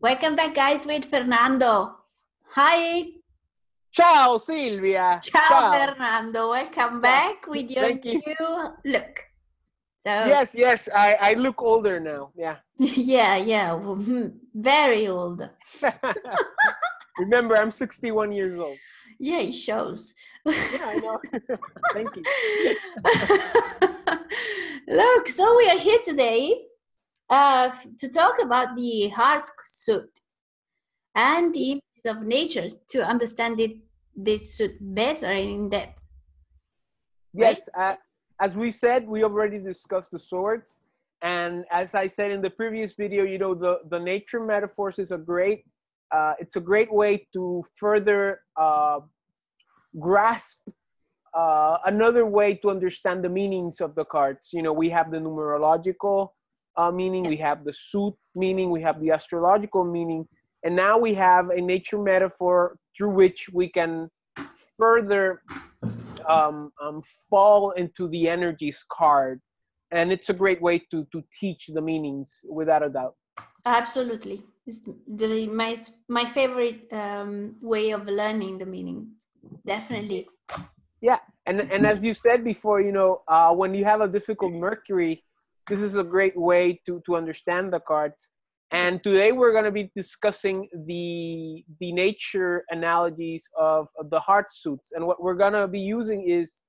Welcome back, guys, with Fernando. Hi. Ciao Silvia. Ciao, Ciao. Fernando. Welcome Ciao. back with your Thank you. new look. So, Yes. I look older now. Yeah. yeah, very old. Remember, I'm 61 years old. Yeah, it shows. Yeah, I know. Thank you. Look, so we are here today to talk about the heart suit and the images of nature to understand this suit better and in depth, right? Yes, as we said, we already discussed the swords. And as I said in the previous video, the nature metaphors is it's a great way to further grasp another way to understand the meanings of the cards. We have the numerological meaning, Yeah. we have the suit meaning, we have the astrological meaning, and now we have a nature metaphor through which we can further fall into the energies card. And it's a great way to teach the meanings without a doubt. Absolutely. It's my favorite way of learning the meaning. Definitely. Yeah, and as you said before, when you have a difficult Mercury, this is a great way to understand the cards. And today we're going to be discussing the nature analogies of the heart suits, and what we're going to be using is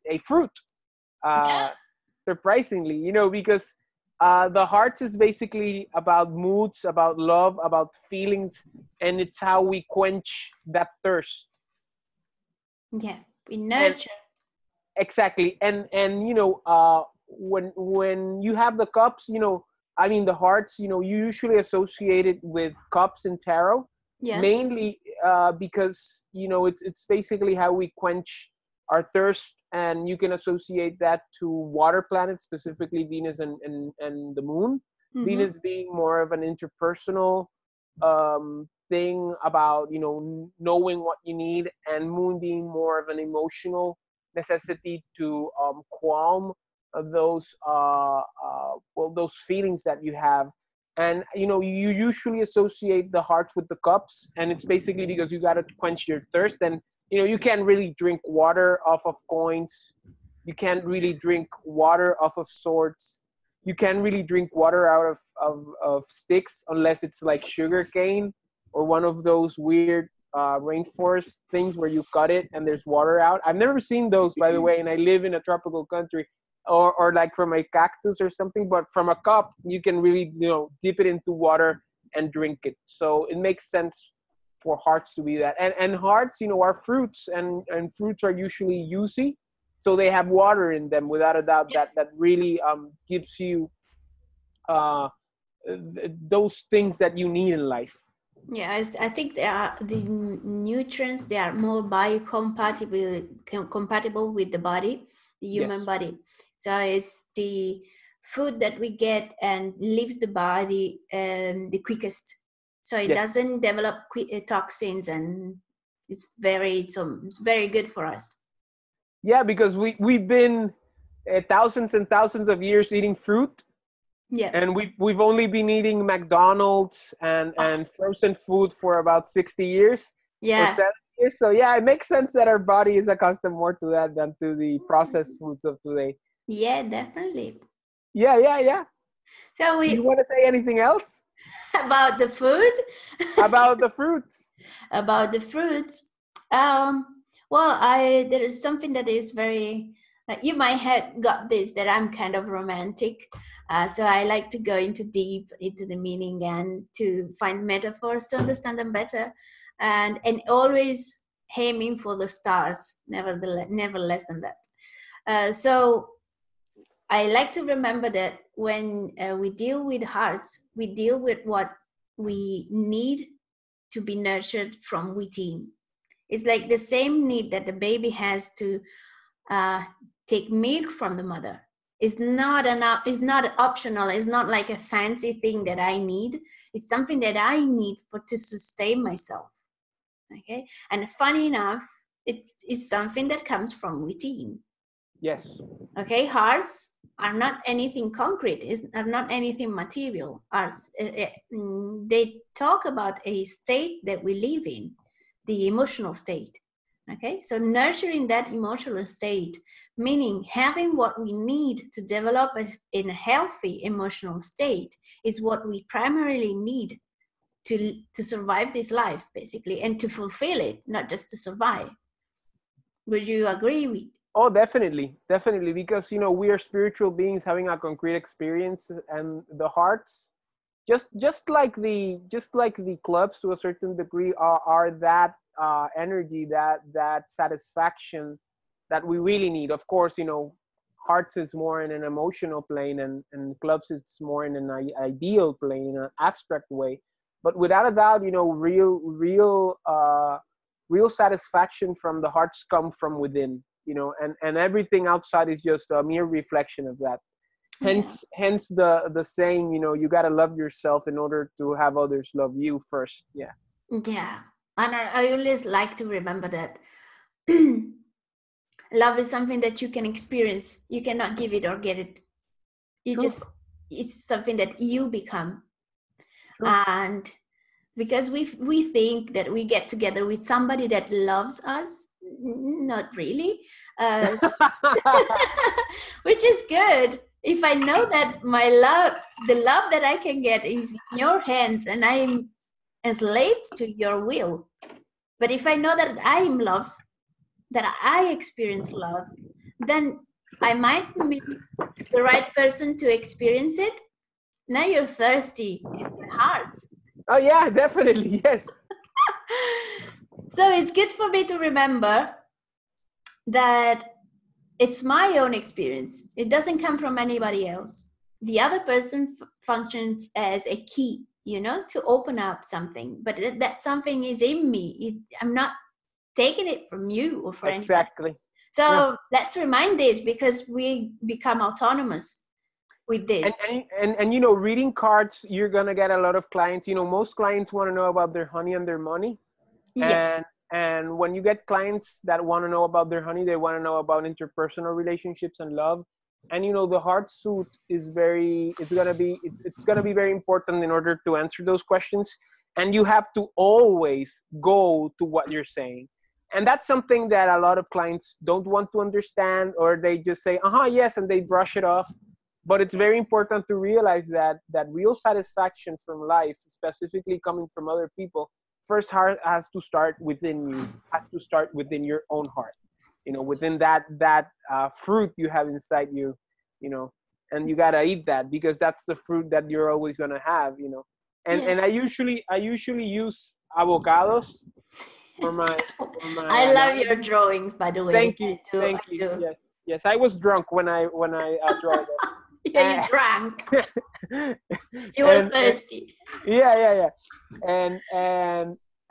a fruit. Yeah. Surprisingly, because the hearts is basically about moods, about love, about feelings, and it's how we quench that thirst. Yeah. We And nurture. exactly, and when you have the cups, I mean the hearts, you usually associate it with cups in tarot, Yes. mainly because it's basically how we quench our thirst, and you can associate that to water planets, specifically Venus and the moon. Mm-hmm. Venus being more of an interpersonal thing about knowing what you need, and moon being more of an emotional necessity to calm those feelings that you have. And you usually associate the hearts with the cups, and it's basically because you got to quench your thirst. And you can't really drink water off of coins, you can't really drink water off of swords, you can't really drink water out of sticks unless it's like sugar cane or one of those weird rainforest things where you cut it and there's water out. I've never seen those, by the way, and I live in a tropical country. Or like from a cactus or something, but from a cup you can really dip it into water and drink it. So it makes sense for hearts to be that. And hearts are fruits, and fruits are usually juicy, so they have water in them without a doubt. That really gives you those things that you need in life. Yeah, I think they are the nutrients. They are more compatible with the body, the human Yes. body. So it's the food that we get and leaves the body the quickest. So it Yes. doesn't develop toxins, and it's very good for us. Yeah, because we've been thousands and thousands of years eating fruit, Yeah. and we've only been eating McDonald's and frozen food for about 60 years or Yeah. 70 years. So yeah, it makes sense that our body is accustomed more to that than to the processed foods of today. Yeah, definitely. Yeah. So Do you we want to say anything else about the food. about the fruits? About the fruits. Well, there is something that is very. You might have got this, that I'm kind of romantic, so I like to go into deep into the meaning and to find metaphors to understand them better, and always aiming for the stars. Never less than that. So I like to remember that when we deal with hearts, we deal with what we need to be nurtured from within. It's like the same need that the baby has to uh, take milk from the mother. It's not optional. It's not like a fancy thing that I need. It's something that I need to sustain myself. Okay, and funny enough, it's something that comes from within. Yes. Okay, hearts are not anything concrete, are not anything material. They talk about a state that we live in, the emotional state. Okay, so nurturing that emotional state, meaning having what we need to develop in a healthy emotional state, is what we primarily need to survive this life, basically, and to fulfill it, not just to survive. Would you agree with? Oh, definitely, definitely, because we are spiritual beings having a concrete experience, and the hearts, just like the clubs to a certain degree, are that energy, that satisfaction that we really need. Of course, hearts is more in an emotional plane, and clubs is more in an ideal plane, in an abstract way. But without a doubt, real satisfaction from the hearts come from within. And everything outside is just a mere reflection of that. Yeah. Hence the saying, you got to love yourself in order to have others love you first. Yeah. Yeah. And I always like to remember that love is something that you can experience. You cannot give it or get it. True. It's something that you become. True. And because we think that we get together with somebody that loves us, not really, which is good. If I know that the love that I can get is in your hands, and I'm enslaved to your will. But if I know that I am love, that I experience love, then I might miss the right person to experience it. Now you're thirsty. It's the heart. Oh yeah, definitely. Yes. So it's good for me to remember that it's my own experience. It doesn't come from anybody else. The other person functions as a key, to open up something. But that something is in me. I'm not taking it from you or for anybody. Exactly. So Yeah. let's remind this, because we become autonomous with this. And reading cards, you're gonna get a lot of clients. Most clients want to know about their honey and their money. Yeah. And when you get clients that want to know about their honey, they want to know about interpersonal relationships and love. And the heart suit is it's gonna be very important in order to answer those questions. And you have to always go to what you're saying. And that's something that a lot of clients don't want to understand, or they just say, yes, and they brush it off. But it's very important to realize that real satisfaction from life, specifically coming from other people, first heart has to start within you, has to start within your own heart, within that fruit you have inside you, and you gotta eat that, because that's the fruit that you're always gonna have. And I usually use avocados for my I love analogy. your drawings, by the way. Thank you. I You. do. Yes, I was drunk when I draw them. Yeah, you drank. You were thirsty. Yeah. And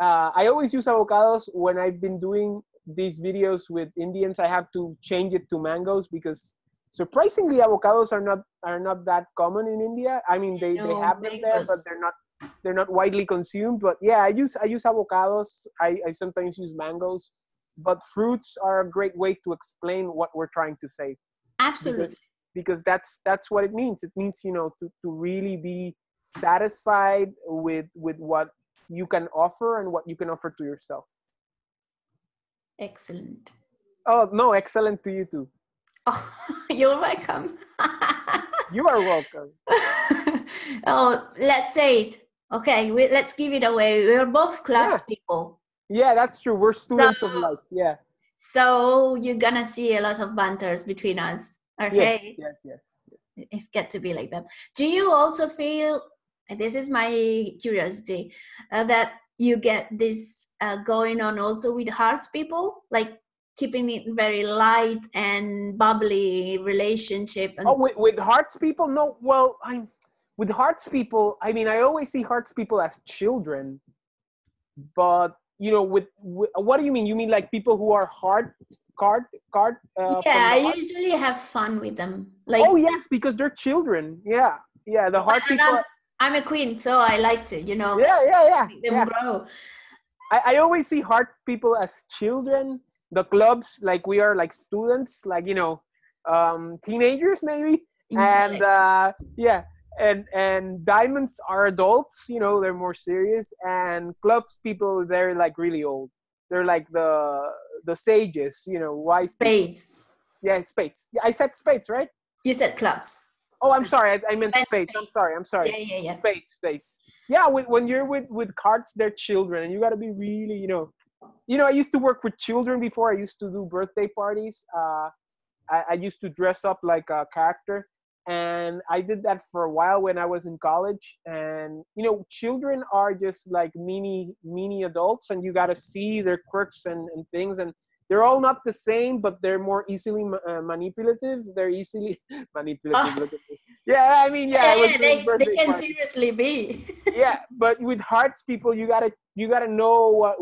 I always use avocados when I've been doing these videos with Indians. I have to change it to mangoes, because surprisingly avocados are not that common in India. I mean, they have them there, but they're not widely consumed. But yeah, I use avocados. I sometimes use mangoes. But fruits are a great way to explain what we're trying to say. Absolutely. Because that's what it means. It means, to really be satisfied with what you can offer and what you can offer to yourself. Excellent. Oh no, excellent to you too. Oh, you're welcome. You are welcome. Oh, let's say it. Okay, let's give it away. We're both clubs people. Yeah, that's true. We're students of life. Yeah. So you're gonna see a lot of banters between us. Okay. Yes. It's got to be like that. Do you also feel, and this is my curiosity, that you get this going on also with hearts people, like keeping it very light and bubbly relationship? And with hearts people? No, well, with hearts people, I mean, I always see hearts people as children, but with what do you mean? You mean like people who are card yeah, I usually have fun with them. Like, oh yes, because they're children. Yeah, the heart people. I'm a queen, so I like to, Yeah. make them grow. I always see heart people as children. The clubs, like we are like students, like teenagers maybe, and Intellect. yeah, and diamonds are adults. You know, they're more serious, and clubs people, they're like really old. They're like the sages, you know, wise people. Spades. Yeah, spades. Yeah, I said spades, right? You said clubs. Oh, I'm sorry. I You meant meant spades. I'm spades. sorry. I'm sorry. Yeah, yeah, yeah. Spades, spades. Yeah, when you're with cards, they're children, and you got to be really, you know. I used to work with children before. I used to do birthday parties. I used to dress up like a character, and I did that for a while when I was in college. And you know, children are just like mini adults, and you got to see their quirks and things, and they're all not the same, but they're more easily manipulative. They're easily manipulative. Oh, Look at me. Yeah, I mean, yeah, yeah, I was yeah. doing They birthday can parties. seriously be. Yeah, but with hearts people, you gotta know what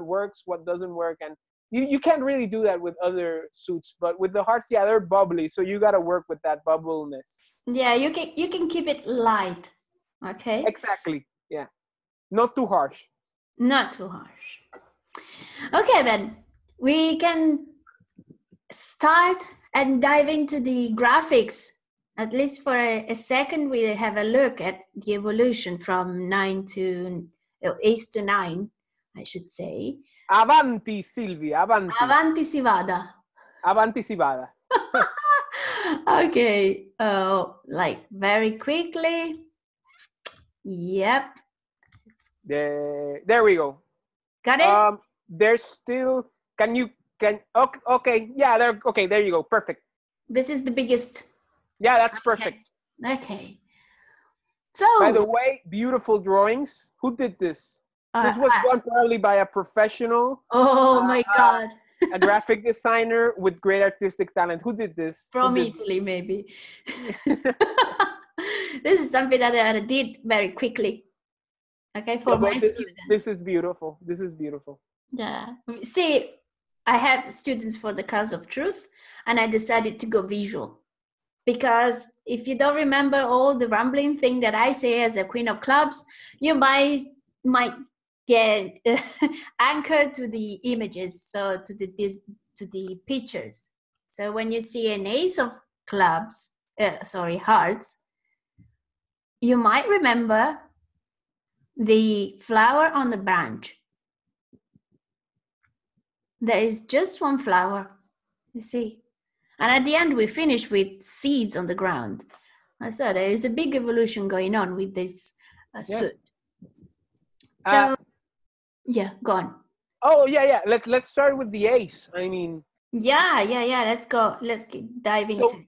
works, what doesn't work, and you can't really do that with other suits. But with the hearts, yeah, they're bubbly, so you gotta work with that bubbleness. Yeah, you can keep it light. Okay, Exactly. Yeah, not too harsh. not too harsh. Okay, then we can start and dive into the graphics. At least for a second, we have a look at the evolution from 8 to 9, I should say. Avanti, Silvia, avanti, Avanti si vada. avanti si vada. Okay, like very quickly. Yep, There we go. got it. There's still. Can okay, okay, yeah, there. Okay, there you go. Perfect. This is the biggest. Yeah, that's Okay. perfect. Okay. By So, the way, beautiful drawings. Who did this? uh, This was uh, done probably by a professional, oh uh, my God, a graphic designer with great artistic talent. Who did this? Who from did Italy, maybe. this? This is something that I did very quickly. Okay, Yeah, for my but students. this is beautiful. This is beautiful. Yeah. See, I have students for the cause of truth, and I decided to go visual. Because if you don't remember all the rambling thing that I say as a queen of clubs, you might get anchored to the images, so to the pictures. So when you see an ace of clubs, hearts, you might remember the flower on the branch. There is just one flower, you see. And at the end, we finish with seeds on the ground. So there is a big evolution going on with this Yeah. suit. Uh, So, yeah, go on. oh yeah, yeah. Let's start with the ace. I mean, Yeah. Let's go. Let's dive into so it.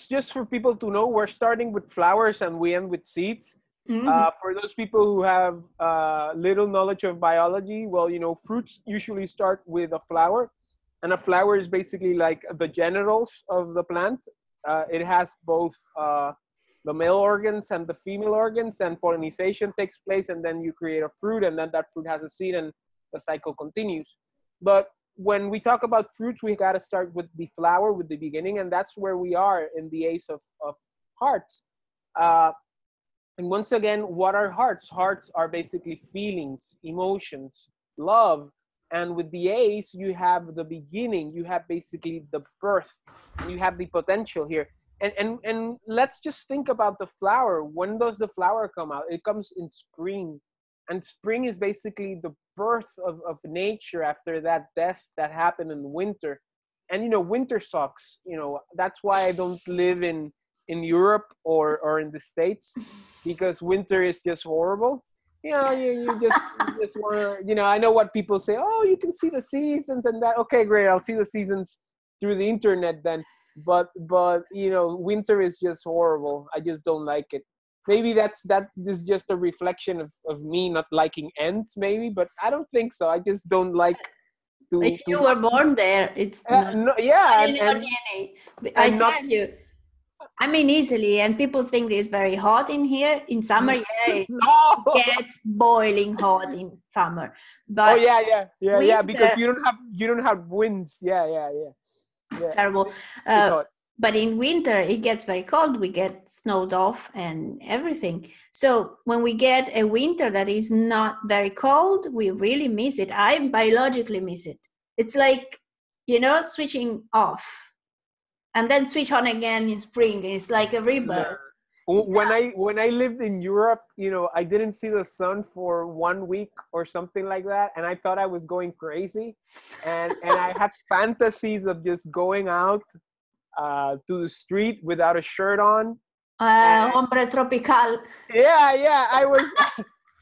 just for people to know, we're starting with flowers and we end with seeds. Mhm. For those people who have little knowledge of biology, well, you know, fruits usually start with a flower, and a flower is basically like the genitals of the plant. It has both the male organs and the female organs, and pollination takes place, and then you create a fruit, and then that fruit has a seed, and the cycle continues. But when we talk about fruits, we got to start with the flower, with the beginning, and that's where we are in the ace of hearts. Uh, and once again, what are hearts? Hearts are basically feelings, emotions, love. And with the ace, you have the beginning, you have basically the birth, and you have the potential here. And let's just think about the flower. When does the flower come out? It comes in spring. And spring is basically the birth of nature after that death that happened in winter. And you know, winter sucks. You know, that's why I don't live in Europe or in the States, because winter is just horrible. You know, you just want to, you know, I know what people say, oh, you can see the seasons and that. Okay, great, I'll see the seasons through the internet then. But you know, winter is just horrible. I just don't like it. Maybe that is just a reflection of me not liking ends, maybe, but I don't think so. I just don't like If to you not were born there, it's not no, yeah, in your DNA. I and not tell you, I'm in Italy, and people think it's very hot in here. In summer, yeah, it no. gets boiling hot in summer. Oh But yeah, because winter, you don't have winds. Yeah. terrible. It's Uh, hot. but in winter, it gets very cold. We get snowed off and everything. So when we get a winter that is not very cold, we really miss it. I biologically miss it. It's like, switching off. and then switch on again in spring. It's like a No. rebirth. When I lived in Europe, I didn't see the sun for 1 week or something like that, and I thought I was going crazy, and I had fantasies of just going out to the street without a shirt on. And Hombre tropical. yeah,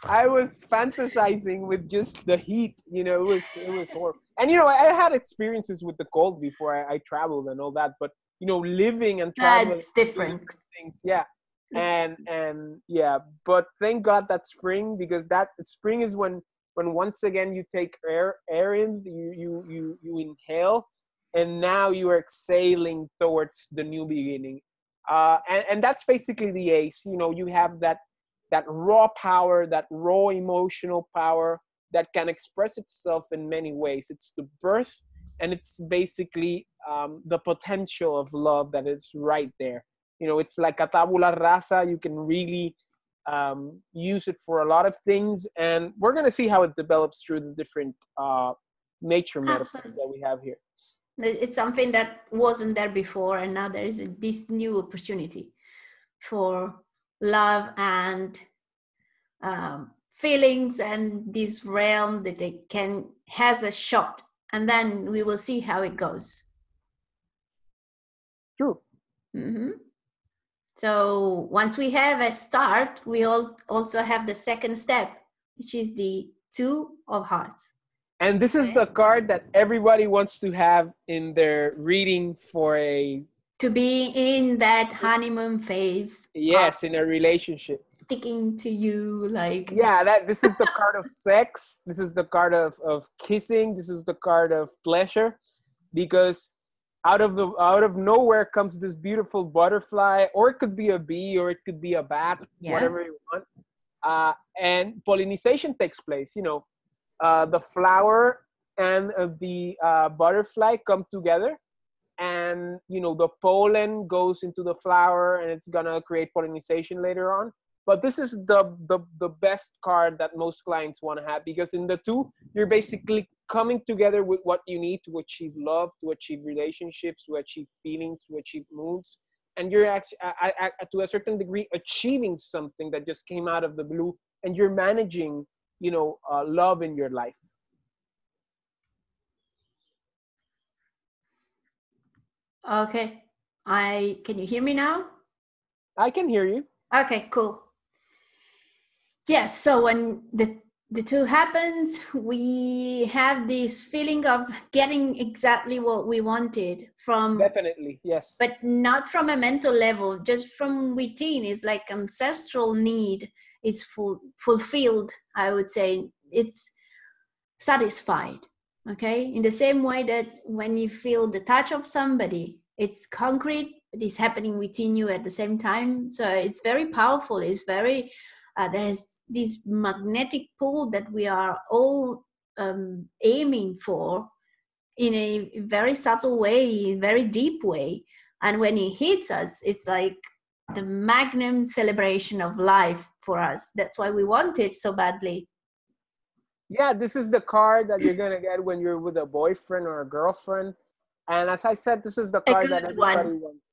I was fantasizing with just the heat. It was horrible. And I had experiences with the cold before I traveled and all that, but living and traveling, It's different. things, yeah. And yeah, but thank God that spring, because that spring is when once again you take air in, you inhale, and now you are exhaling towards the new beginning. And that's basically the ace. You have that raw power, that raw emotional power that can express itself in many ways. It's the birth, and it's basically the potential of love that is right there. It's like a tabula rasa. You can really use it for a lot of things, and we're going to see how it develops through the different nature metaphors that we have here. It's something that wasn't there before, and now there is this new opportunity for love and feelings, and this realm that has a shot, and then we will see how it goes. True. Mm-hmm. So once we have a start, we also have the second step, which is the Two of Hearts. And this is the card that everybody wants to have in their reading to be in that honeymoon phase. Yes, in a relationship. Sticking to you, like. Yeah, this is the card of sex. This is the card of kissing. This is the card of pleasure, because out of nowhere comes this beautiful butterfly, or it could be a bee, or it could be a bat, whatever you want. And pollination takes place. The flower and the butterfly come together, and the pollen goes into the flower, and it's gonna create pollination later on. But this is the best card that most clients want to have, because in the two, you're basically coming together with what you need to achieve love, to achieve relationships, to achieve feelings, to achieve moods. And you're actually, to a certain degree, achieving something that just came out of the blue, and you're managing, love in your life. Okay. Can you hear me now? I can hear you. Okay, cool. Yes, so when the two happens, we have this feeling of getting exactly what we wanted from. Definitely, yes. But not from a mental level, just from within. It's like ancestral need is fulfilled, I would say. It's satisfied, okay? In the same way that when you feel the touch of somebody, it's concrete, it is happening within you at the same time. So it's very powerful. It's very, there's this magnetic pull that we are all aiming for in a very subtle way, very deep way. And when it hits us, it's like the magnum celebration of life for us. That's why we want it so badly. Yeah, this is the card that you're going to get when you're with a boyfriend or a girlfriend. And as I said, this is the card that everybody wants.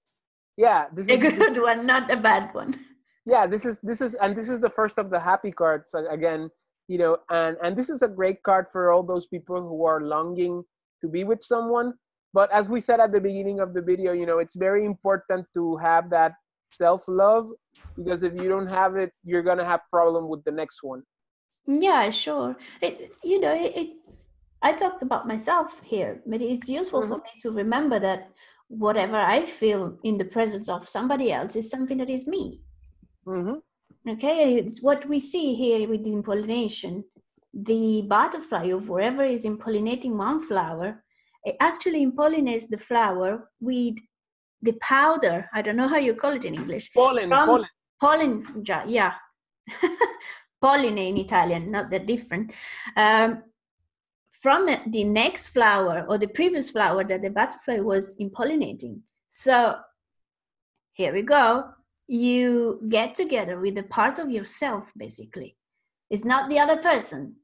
Yeah, this is a good one, not a bad one. Yeah, this is the first of the happy cards again, and this is a great card for all those people who are longing to be with someone. But as we said at the beginning of the video, it's very important to have that self-love, because if you don't have it, you're gonna have problem with the next one. Yeah, sure. I talked about myself here, but it's useful for me to remember that whatever I feel in the presence of somebody else is something that is me. Okay, it's what we see here with the pollination. The butterfly or whatever is impollinating one flower, it actually impollinates the flower with the powder. I don't know how you call it in English. Pollen. Pollen, yeah. Pollen in Italian, not that different. From the next flower or the previous flower that the butterfly was impollinating. So here we go. You get together with a part of yourself, basically. It's not the other person.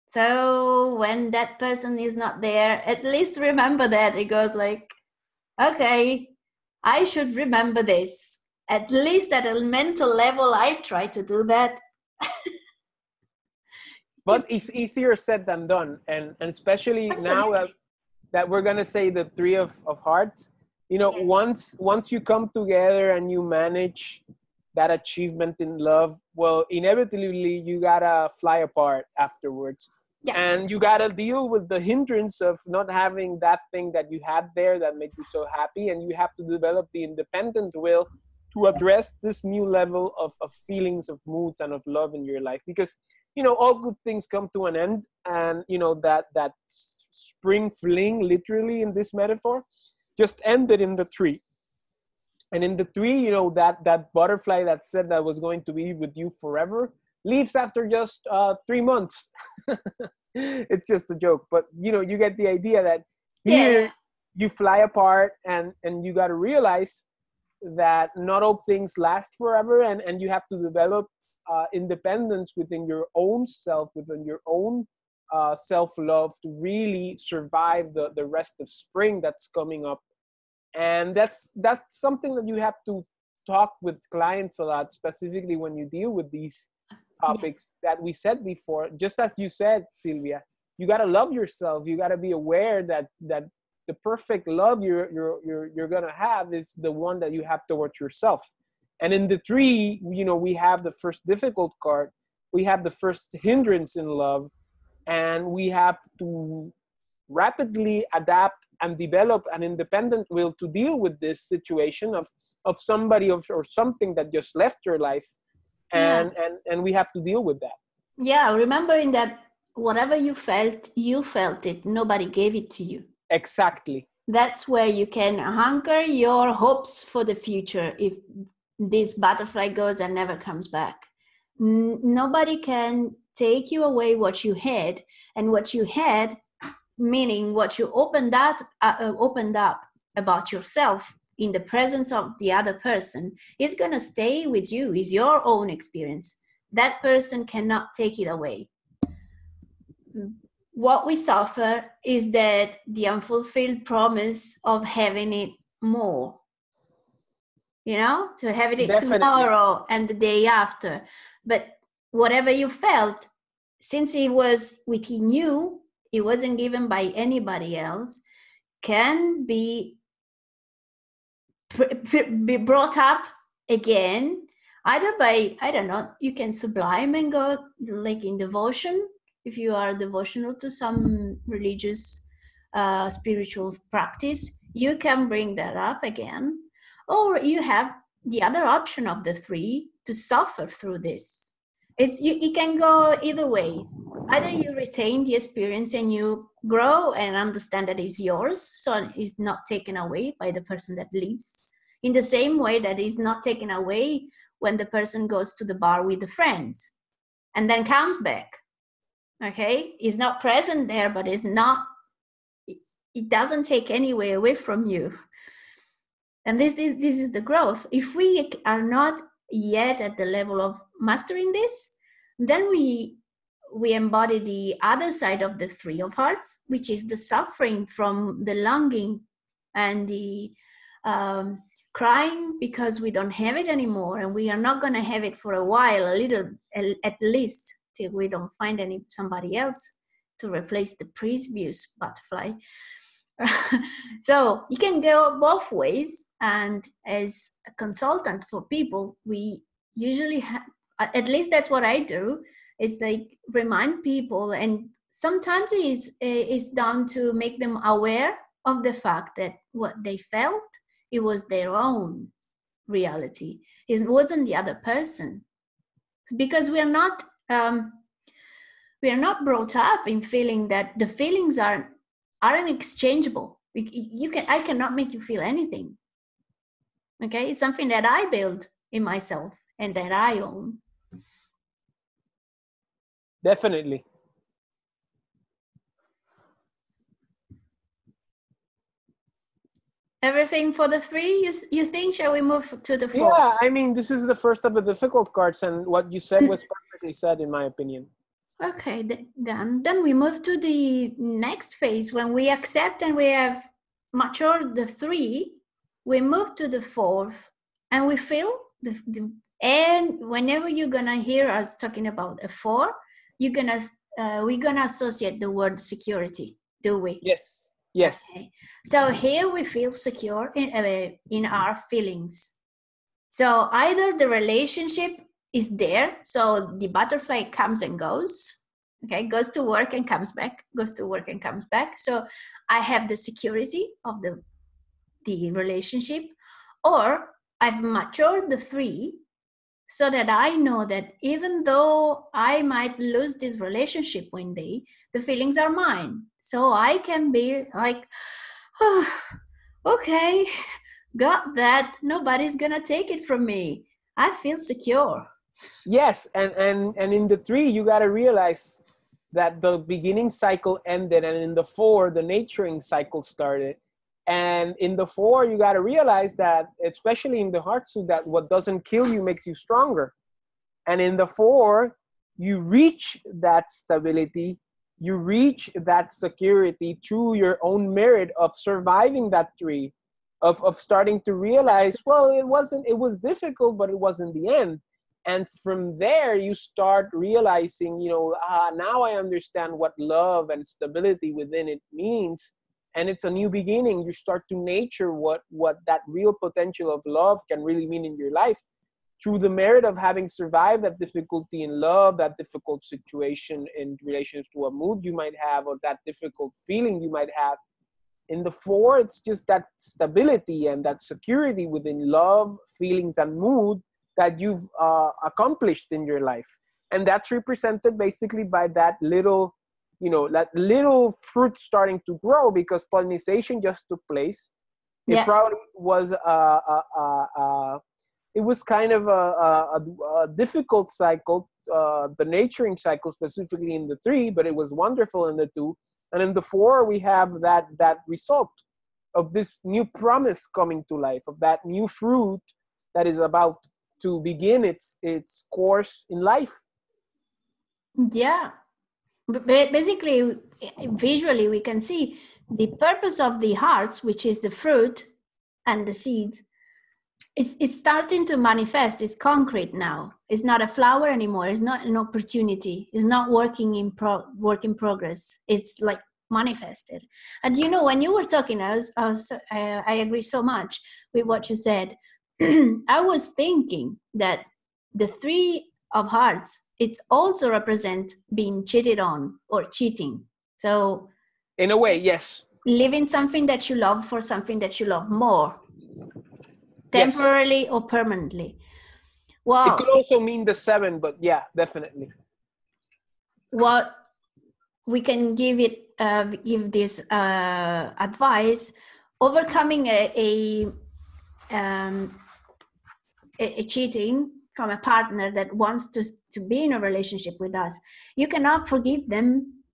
So when that person is not there, at least remember that. It goes like, okay, I should remember this. At least at a mental level, I try to do that. But it's easier said than done, and especially now Absolutely. that we're gonna say the three of hearts. You know, Yeah. once you come together and you manage that achievement in love, well, inevitably you gotta fly apart afterwards. Yeah. And you gotta deal with the hindrance of not having that thing that you had there that made you so happy, and you have to develop the independent will to address this new level of feelings, of moods, and of love in your life. Because, you know, all good things come to an end, and you know that spring fling, literally in this metaphor, just ended in the tree. And in the tree, you know, that butterfly that said that was going to be with you forever leaves after just 3 months. It's just a joke, but you know, you get the idea that Yeah. here you fly apart, and you got to realize that not all things last forever, and you have to develop independence within your own self, within your own self-love, to really survive the rest of spring that's coming up. And that's something that you have to talk with clients a lot, specifically when you deal with these Yeah. topics that we said before. Just as you said, Sylvia, you got to love yourself. You got to be aware that the perfect love you're gonna have is the one that you have towards yourself. And in the tree, you know, we have the first difficult card, we have the first hindrance in love, and we have to rapidly adapt and develop an independent will to deal with this situation of somebody or something that just left your life, Yeah. and we have to deal with that. Yeah. Remembering that whatever you felt it. Nobody gave it to you. Exactly. That's where you can anchor your hopes for the future if this butterfly goes and never comes back. Nobody can take you away what you had, and what you had, meaning what you opened up about yourself in the presence of the other person, is going to stay with you, is your own experience. That person cannot take it away. What we suffer is that the unfulfilled promise of having it more, to having it Definitely. tomorrow and the day after. But whatever you felt, since it was within you, it wasn't given by anybody else, can be brought up again, either by, I don't know, you can sublime and go like in devotion, if you are devotional to some religious spiritual practice, you can bring that up again. Or you have the other option of the three, to suffer through this. It can go either ways. Either you retain the experience and you grow and understand that it's yours, so it's not taken away by the person that leaves. In the same way that it's not taken away when the person goes to the bar with the friends and then comes back. Okay, it's not present there, but it doesn't take any way away from you. And this is the growth. If we are not yet at the level of mastering this, then we embody the other side of the three of hearts, which is the suffering from the longing and the crying because we don't have it anymore, and we are not going to have it for a while, at least till we don't find somebody else to replace the previous butterfly. So you can go both ways, and as a consultant for people, we usually at least that's what I do, is like remind people, and sometimes it's down to make them aware of the fact that what they felt, it was their own reality. It wasn't the other person, because we are not brought up in feeling that the feelings aren't exchangeable. I cannot make you feel anything. Okay, it's something that I build in myself and that I own. Definitely. Everything for the three, you think? Shall we move to the fourth? Yeah, I mean, this is the first of the difficult cards, and what you said was perfectly said, in my opinion. Okay, then we move to the next phase, when we accept and we have matured the three. we move to the 4th, and we feel and whenever you're gonna hear us talking about a 4, we're gonna associate the word security, do we? Yes. Yes. Okay. So here we feel secure in our feelings. So either the relationship is there, so the butterfly comes and goes, okay, goes to work and comes back, goes to work and comes back. So I have the security of the relationship, or I've matured the 3 so that I know that even though I might lose this relationship one day, the feelings are mine. So I can be like, oh, okay, got that. Nobody's gonna take it from me. I feel secure. Yes, and in the 3, you got to realize that the beginning cycle ended, and in the 4, the nurturing cycle started. And in the 4, you got to realize that, especially in the heart suit, that what doesn't kill you makes you stronger. And in the 4, you reach that stability, you reach that security through your own merit of surviving that 3, of starting to realize, well, it was difficult, but it wasn't the end. And from there, you start realizing, now I understand what love and stability within it means. And it's a new beginning. You start to nurture what that real potential of love can really mean in your life through the merit of having survived that difficulty in love, that difficult situation in relations to a mood you might have, or that difficult feeling you might have. In the 4, it's just that stability and that security within love, feelings, and mood that you've accomplished in your life. And that's represented basically by that little fruit starting to grow, because pollination just took place. It probably was it was kind of a difficult cycle, the nurturing cycle specifically in the 3, but it was wonderful in the 2. And in the 4, we have that result of this new promise coming to life, of that new fruit that is about to begin its course in life. Yeah. Basically, visually, we can see the purpose of the hearts, which is the fruit and the seeds. It's starting to manifest. It's concrete now. It's not a flower anymore. It's not an opportunity. It's not work in progress. It's like manifested. And when you were talking, I agree so much with what you said. I was thinking that the 3 of hearts, it also represents being cheated on or cheating. So in a way, yes. Leaving something that you love for something that you love more. Temporarily, yes. Or permanently. Well, it could also mean the 7, but yeah, definitely. What we can give this advice: overcoming a cheating from a partner that wants to be in a relationship with us. You cannot forgive them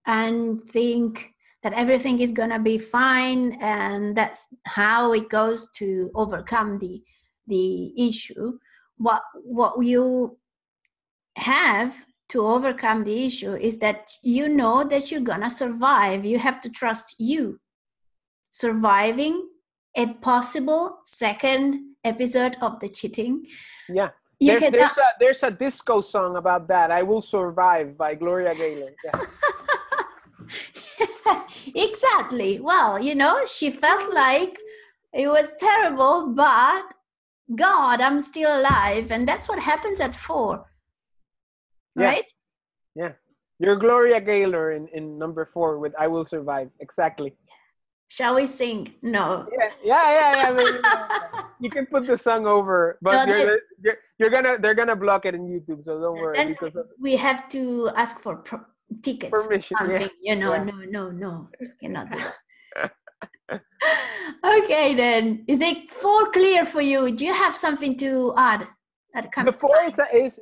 and think that everything is gonna be fine, and that's how it goes to overcome the issue. What you have to overcome the issue is that that you're gonna survive. You have to trust you surviving a possible second episode of the cheating. Yeah. There's a disco song about that. I Will Survive by Gloria Gaynor. Yeah. Exactly. Well, she felt like it was terrible, but God, I'm still alive. And that's what happens at 4. Right? Yeah. You're Gloria Gaynor in number 4 with I Will Survive. Exactly. Shall we sing? No. Yeah. You can put the song over, but they're gonna block it in YouTube, so don't worry. Then we have to ask for tickets. Permission. No, cannot do that. Okay, then is it 4 clear for you? Do you have something to add? The 4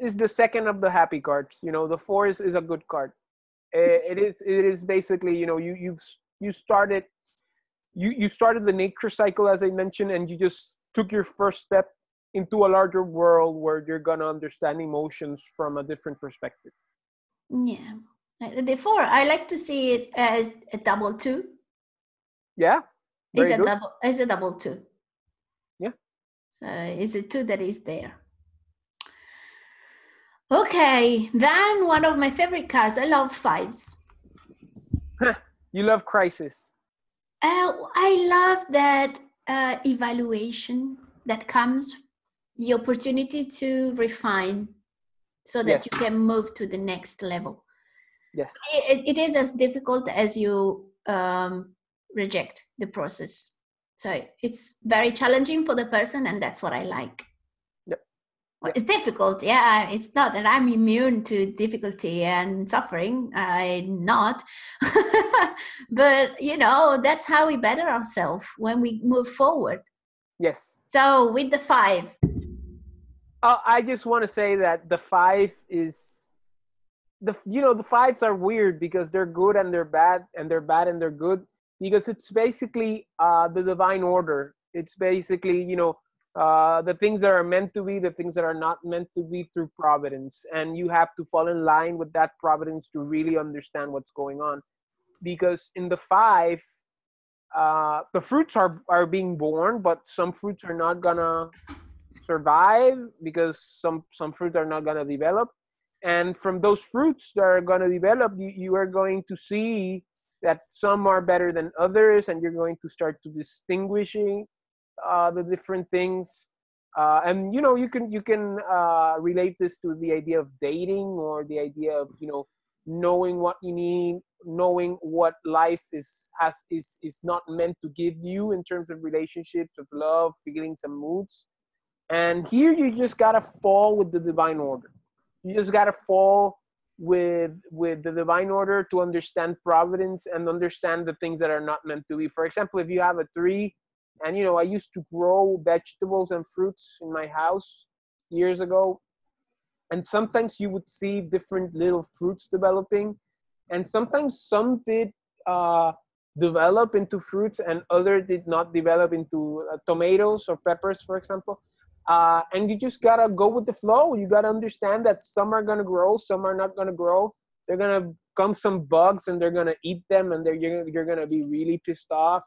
is the second of the happy cards. The 4 is a good card. It is basically you started the nature cycle, as I mentioned, and you just took your first step into a larger world where you're gonna understand emotions from a different perspective. Yeah, the 4, I like to see it as a double 2. Yeah, It's a double 2. So it's the two that is there. Okay, then one of my favorite cards. I love fives. You love crisis. I love that evaluation that comes, the opportunity to refine so that Yes. you can move to the next level. Yes. It is as difficult as you reject the process. So it's very challenging for the person, and that's what I like. Yep. Well, it's difficult, yeah. It's not that I'm immune to difficulty and suffering. I'm not. But, you know, that's how we better ourselves when we move forward. Yes. So with the five. I just want to say that the five is the fives are weird because they're good and they're bad, and they're bad and they're good, because it's basically the divine order. It's basically, the things that are meant to be, the things that are not meant to be, through providence, and you have to fall in line with that providence to really understand what's going on. Because in the five, the fruits are being born, but some fruits are not gonna survive because some fruits are not gonna develop. And from those fruits that are gonna develop, you are going to see that some are better than others, and you're going to start to distinguishing the different things. And you can relate this to the idea of dating, or the idea of knowing what you need, knowing what life is not meant to give you in terms of relationships, of love, feelings, and moods. And here you just gotta fall with the divine order. You just gotta fall with the divine order to understand providence and understand the things that are not meant to be. For example, if you have a tree, and I used to grow vegetables and fruits in my house years ago, and sometimes you would see different little fruits developing, and sometimes some did develop into fruits and other did not develop into tomatoes or peppers, for example. And you just gotta go with the flow. You gotta understand that some are gonna grow, some are not gonna grow. They're gonna come some bugs and they're gonna eat them, and you're gonna be really pissed off.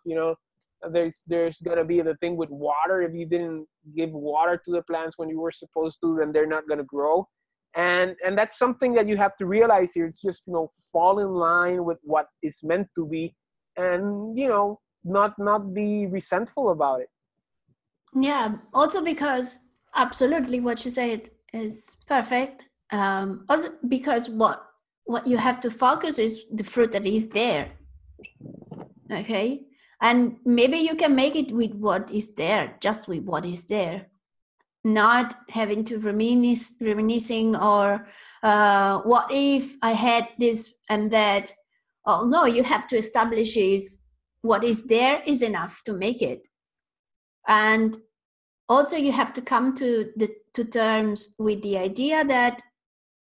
There's gonna be the thing with water. If you didn't give water to the plants when you were supposed to, then they're not gonna grow. And that's something that you have to realize here. It's just fall in line with what is meant to be, and not be resentful about it. Yeah, also because absolutely what you said is perfect. Also because what you have to focus is the fruit that is there. Okay, and maybe you can make it with what is there, just with what is there, not having to reminiscing or what if I had this and that. Oh no, you have to establish if what is there is enough to make it. And also you have to come to terms with the idea that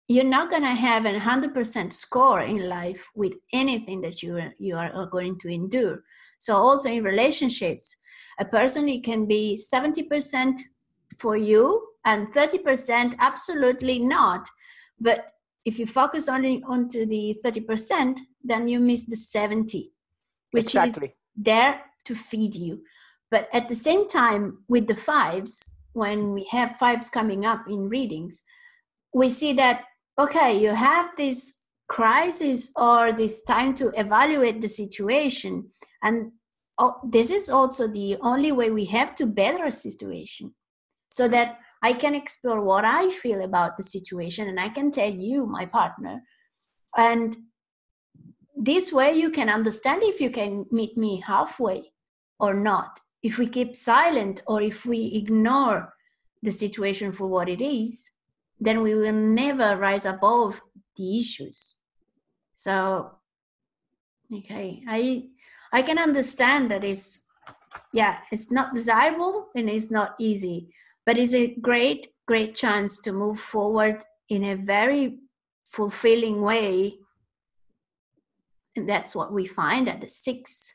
you're not going to have a 100% score in life with anything that you are going to endure. So also in relationships, a person, it can be 70% for you and 30% absolutely not. But if you focus only onto the 30%, then you miss the 70, which Exactly. is there to feed you. But at the same time, with the fives, when we have fives coming up in readings, we see that, okay, you have this crisis or this time to evaluate the situation. And this is also the only way we have to better a situation, so that I can explore what I feel about the situation and I can tell you, my partner. And this way you can understand if you can meet me halfway or not. If we keep silent or if we ignore the situation for what it is, then we will never rise above the issues. So, okay, I can understand that it's not desirable and it's not easy, but it's a great chance to move forward in a very fulfilling way. And that's what we find at the 6.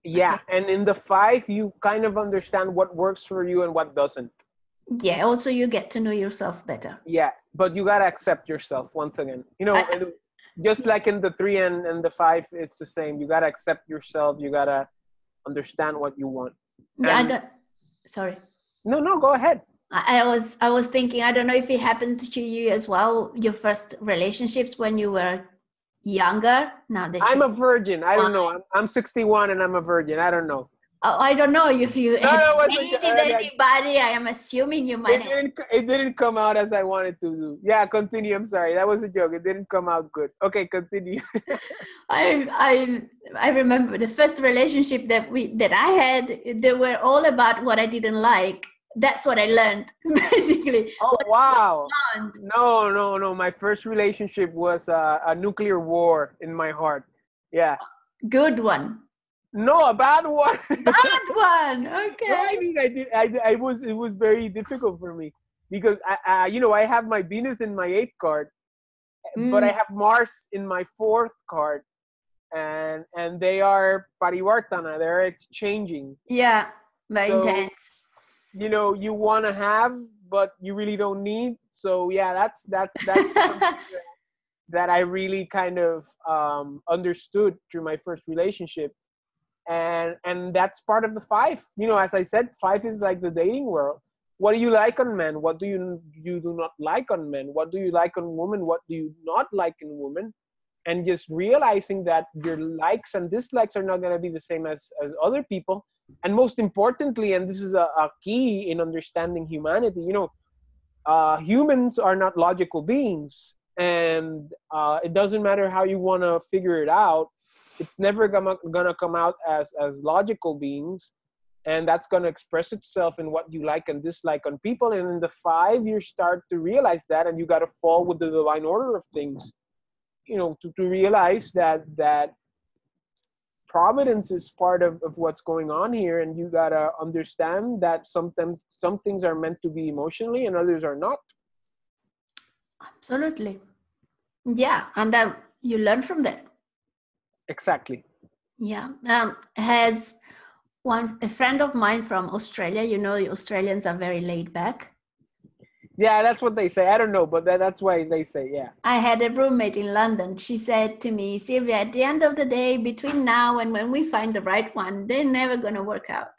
Yeah, Okay. and in the 5, you kind of understand what works for you and what doesn't. Yeah, also you get to know yourself better. Yeah, but you gotta accept yourself once again. Just like in the 3 and the 5, it's the same. You gotta accept yourself. You gotta understand what you want. Yeah, And sorry. No, go ahead. I was thinking, I don't know if it happened to you as well, your first relationships when you were younger. Now that I'm you a virgin. I one. don't know. I'm 61 and I'm a virgin. I don't know. Oh, I don't know if you No, had no, it wasn't. dated anybody. I am assuming you might It have. didn't. It didn't come out as I wanted to do. Yeah, continue. I'm sorry. That was a joke. It didn't come out good. Okay, continue. I I remember the first relationship that I had. They were all about what I didn't like. That's what I learned basically. Oh What wow. I want. No. My first relationship was a nuclear war in my heart. Yeah. Good one. No, a bad one. Bad one. No, Okay. I mean I did. I was. It was very difficult for me because I have my Venus in my eighth card, but I Mm, have Mars in my fourth card, and they are parivartana. They're exchanging. yeah. Very So intense. you want to have, but you really don't need. So yeah, that's something that I really kind of understood through my first relationship, and that's part of the five. As I said, five is like the dating world. What do you like on men? What do you do not like on men? What do you like on women? What do you not like in women? And just realizing that your likes and dislikes are not going to be the same as other people. And most importantly, and this is a key in understanding humanity, humans are not logical beings, and it doesn't matter how you want to figure it out. It's never gonna come out as logical beings, and that's gonna express itself in what you like and dislike on people. And in the five, you start to realize that, and you got to fall with the divine order of things. To realize that providence is part of what's going on here, and you gotta understand that sometimes some things are meant to be emotionally and others are not. Absolutely. Yeah, and then you learn from that. Exactly. Yeah. Has a friend of mine from Australia. The Australians are very laid back. Yeah, that's what they say. I don't know, but that's why they say, yeah. I had a roommate in London. She said to me, Sylvia, at the end of the day, between now and when we find the right one, they're never going to work out.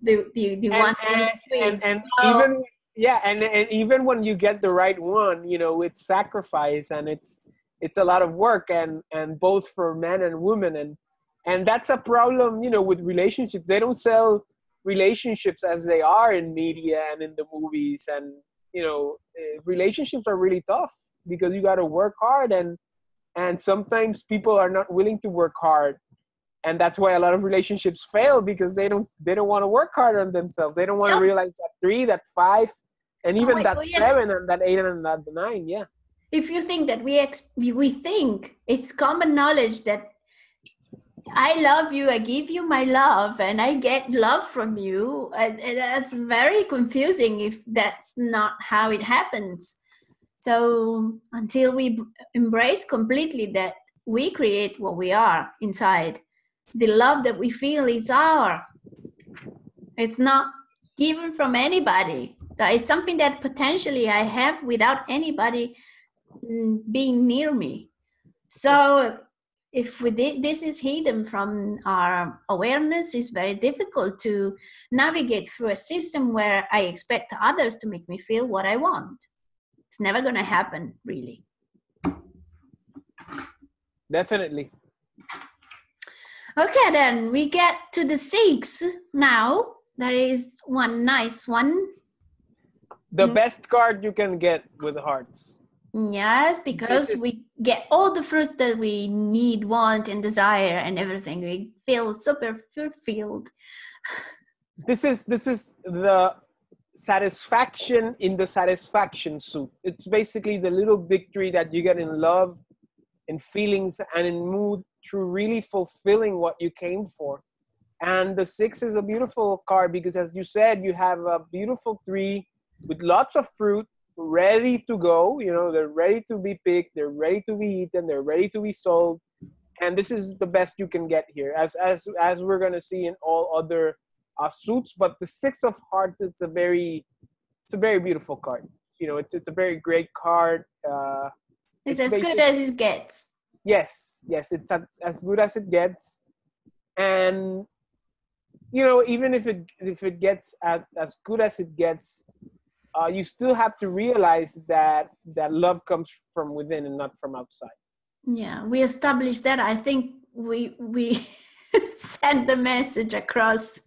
The and ones in and between. and So, even yeah, and even when you get the right one, it's sacrifice, and it's a lot of work, and both for men and women, and that's a problem, with relationships. They don't sell relationships as they are in media and in the movies, and relationships are really tough because you got to work hard, and sometimes people are not willing to work hard, and that's why a lot of relationships fail, because they don't want to work hard on themselves. They don't want to yep. realize that three, that five, and Oh, even that seven, and that eight, and that nine. Yeah. if you think that we think it's common knowledge that I love you, I give you my love, and I get love from you. And that's very confusing if that's not how it happens. So until we embrace completely that we create what we are inside, the love that we feel is our. It's not given from anybody. So it's something that potentially I have without anybody being near me. So if this is hidden from our awareness, it's very difficult to navigate through a system where I expect others to make me feel what I want. It's never going to happen, really. Definitely. Okay, then we get to the six now. There is one nice one. The best card you can get with hearts. Yes, because we get all the fruits that we need, want, and desire, and everything. We feel super fulfilled. This is the satisfaction in the satisfaction suit. It's basically the little victory that you get in love, in feelings, and in mood through really fulfilling what you came for. And the six is a beautiful card because, as you said, you have a beautiful tree with lots of fruit ready to go. They're ready to be picked, they're ready to be eaten, they're ready to be sold. And this is the best you can get here, as we're going to see in all other suits. But the six of hearts, it's a very beautiful card. It's a very great card. It's as good as it gets. Yes, it's as good as it gets. And you know, even if it gets as good as it gets, you still have to realize that love comes from within and not from outside. Yeah, we established that. I think we sent the message across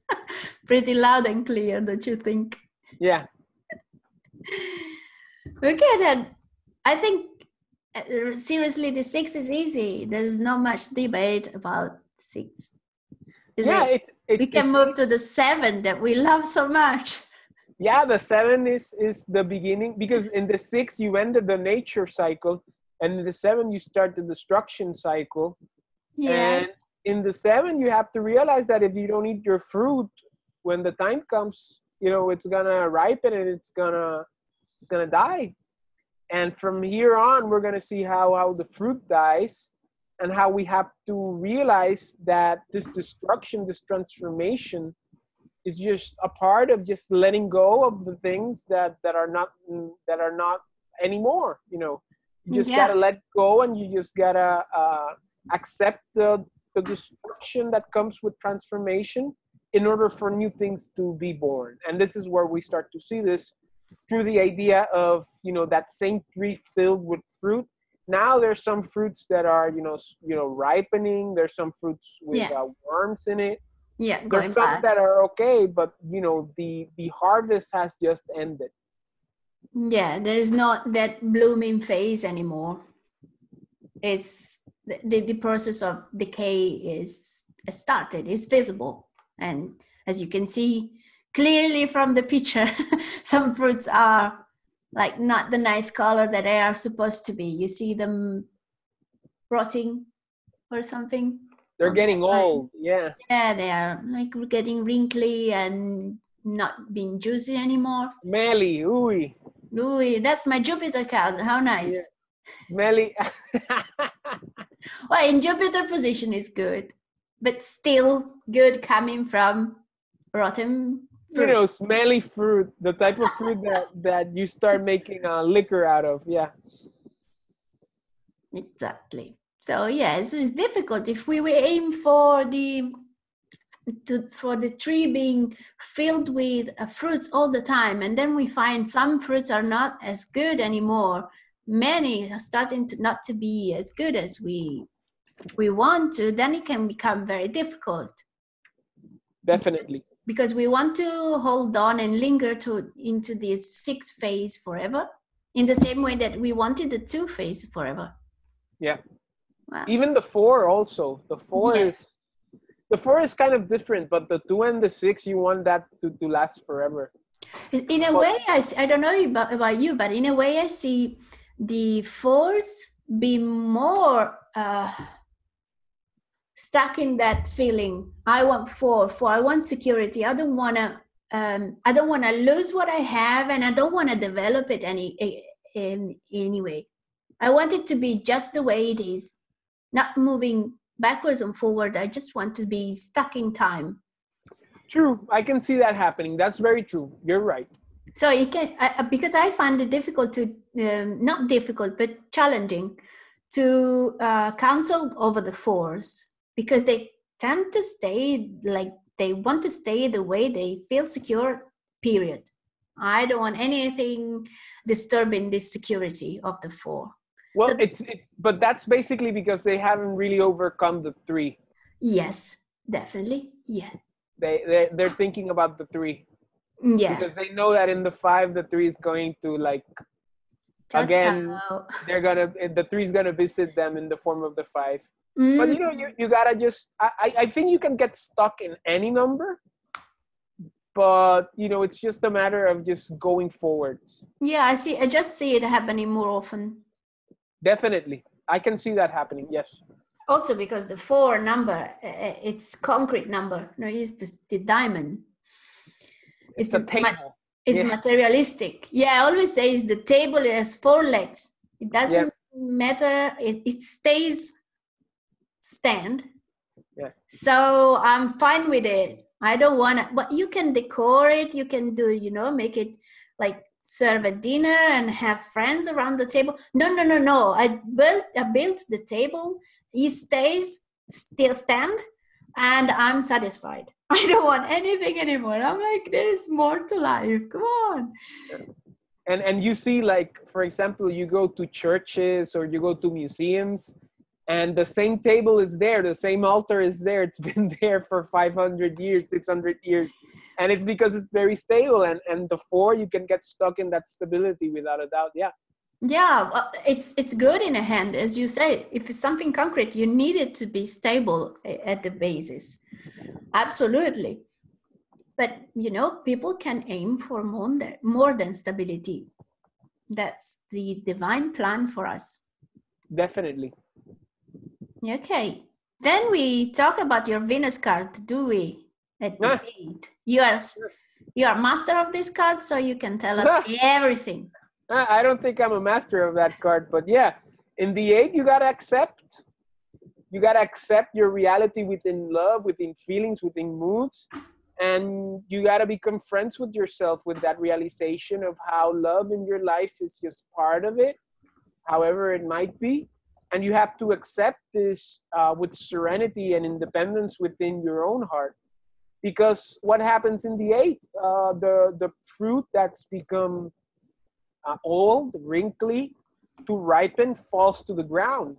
pretty loud and clear, don't you think? Yeah. Okay, then. I think seriously, the 6 is easy. There's not much debate about 6. Yeah, We can move to the 7 that we love so much. Yeah, the 7 is the beginning, because in the 6 you ended the nature cycle, and in the 7 you start the destruction cycle. Yes. And in the 7 you have to realize that if you don't eat your fruit when the time comes, you know, it's gonna ripen and it's gonna die. And from here on, we're gonna see how the fruit dies, and how we have to realize that this destruction, this transformation, is just a part of just letting go of the things that are not anymore. You know, you just gotta let go, and you just gotta accept the destruction that comes with transformation in order for new things to be born. And this is where we start to see this through the idea of, you know, that same tree filled with fruit. Now there's some fruits that are, you know, ripening. There's some fruits with worms in it. Yeah, there's some that are okay, but you know, the harvest has just ended. Yeah, there is not that blooming phase anymore. It's the process of decay is started, is visible. And as you can see clearly from the picture, some fruits are like not the nice color that they are supposed to be. You see them rotting or something. They're getting old. Yeah, they are like getting wrinkly and not being juicy anymore. Smelly. Ooh, that's my Jupiter card. How nice. Yeah. Smelly. Well, in Jupiter position is good, but still good coming from rotten fruit. You know, smelly fruit, the type of fruit that you start making liquor out of. Yeah, exactly. So yeah, it's difficult. If we aim for the tree being filled with fruits all the time, and then we find some fruits are not as good anymore, many are starting to not to be as good as we want to, then it can become very difficult. Definitely. Because we want to hold on and linger into this 6 phase forever, in the same way that we wanted the 2 phase forever. Yeah. Wow. Even the 4 also. The 4 is kind of different, but the 2 and the 6, you want that to last forever. In a way, I don't know about you, but in a way I see the 4s be more stuck in that feeling. I want 4. I want security. I don't want to lose what I have, and I don't want to develop it anyway. I want it to be just the way it is, not moving backwards and forward. I just want to be stuck in time. True. I can see that happening. That's very true. You're right. So you can, because I find it difficult to, not difficult, but challenging to counsel over the 4s, because they tend to stay like they want to stay the way they feel secure, period. I don't want anything disturbing this security of the 4. Well, so but that's basically because they haven't really overcome the 3. Yes, definitely. Yeah. They're thinking about the 3. Yeah. Because they know that in the 5, the 3 is going to again, the 3 is gonna visit them in the form of the 5. Mm. But you know, you gotta just, I think you can get stuck in any number, but you know, it's just a matter of just going forwards. Yeah, I just see it happening more often. Definitely. I can see that happening, yes. Also because the 4 number, it's concrete number. No, it's the diamond. It's a table. It's materialistic. Yeah, I always say the table has 4 legs. It doesn't matter. It stays stand. Yeah. So I'm fine with it. I don't want to, but you can decor it. You can do, you know, make it like serve a dinner and have friends around the table. No. I built the table. It stays still stand, and I'm satisfied. I don't want anything anymore. I'm like, there is more to life. Come on. And you see, like, for example, you go to churches or you go to museums, and the same table is there, the same altar is there. It's been there for 500 years, 600 years, and it's because it's very stable. And the four, you can get stuck in that stability without a doubt. Yeah. Yeah, well, it's good in a hand, as you say. If it's something concrete, you need it to be stable at the basis. Absolutely. But people can aim for more than stability. That's the divine plan for us. Definitely. Okay. Then we talk about your Venus card, do we? At the 8. You are master of this card, so you can tell us everything. I don't think I'm a master of that card, but yeah, in the 8, you gotta accept your reality within love, within feelings, within moods, and you gotta become friends with yourself, with that realization of how love in your life is just part of it, however it might be, and you have to accept this with serenity and independence within your own heart. Because what happens in the 8, the fruit that's become old, wrinkly, to ripen, falls to the ground.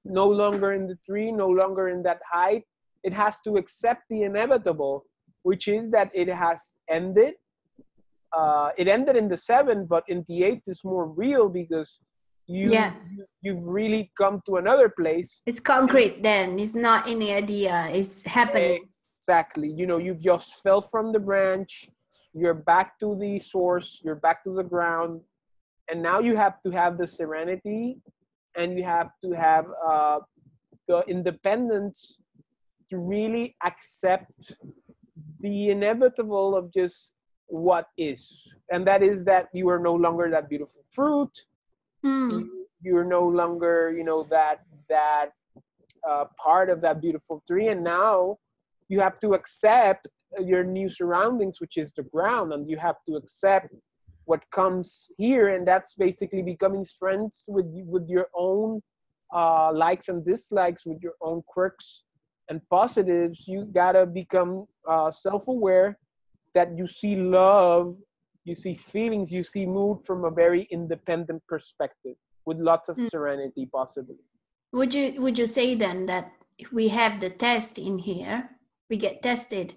No longer in the tree, no longer in that height. It has to accept the inevitable, which is that it has ended. It ended in the 7, but in the 8 is more real because you've really come to another place. It's concrete then. It's not any idea. It's happening. Exactly. You've just fell from the branch. You're back to the source. You're back to the ground. And now you have to have the serenity, and you have to have the independence to really accept the inevitable of just what is. And that is that you are no longer that beautiful fruit. You're no longer, that part of that beautiful tree. And now you have to accept your new surroundings, which is the ground, and you have to accept what comes here, and that's basically becoming friends with your own likes and dislikes, with your own quirks and positives. You gotta become self-aware that you see love, you see feelings, you see mood from a very independent perspective, with lots of serenity, possibly. Would you say then that if we have the test in here, we get tested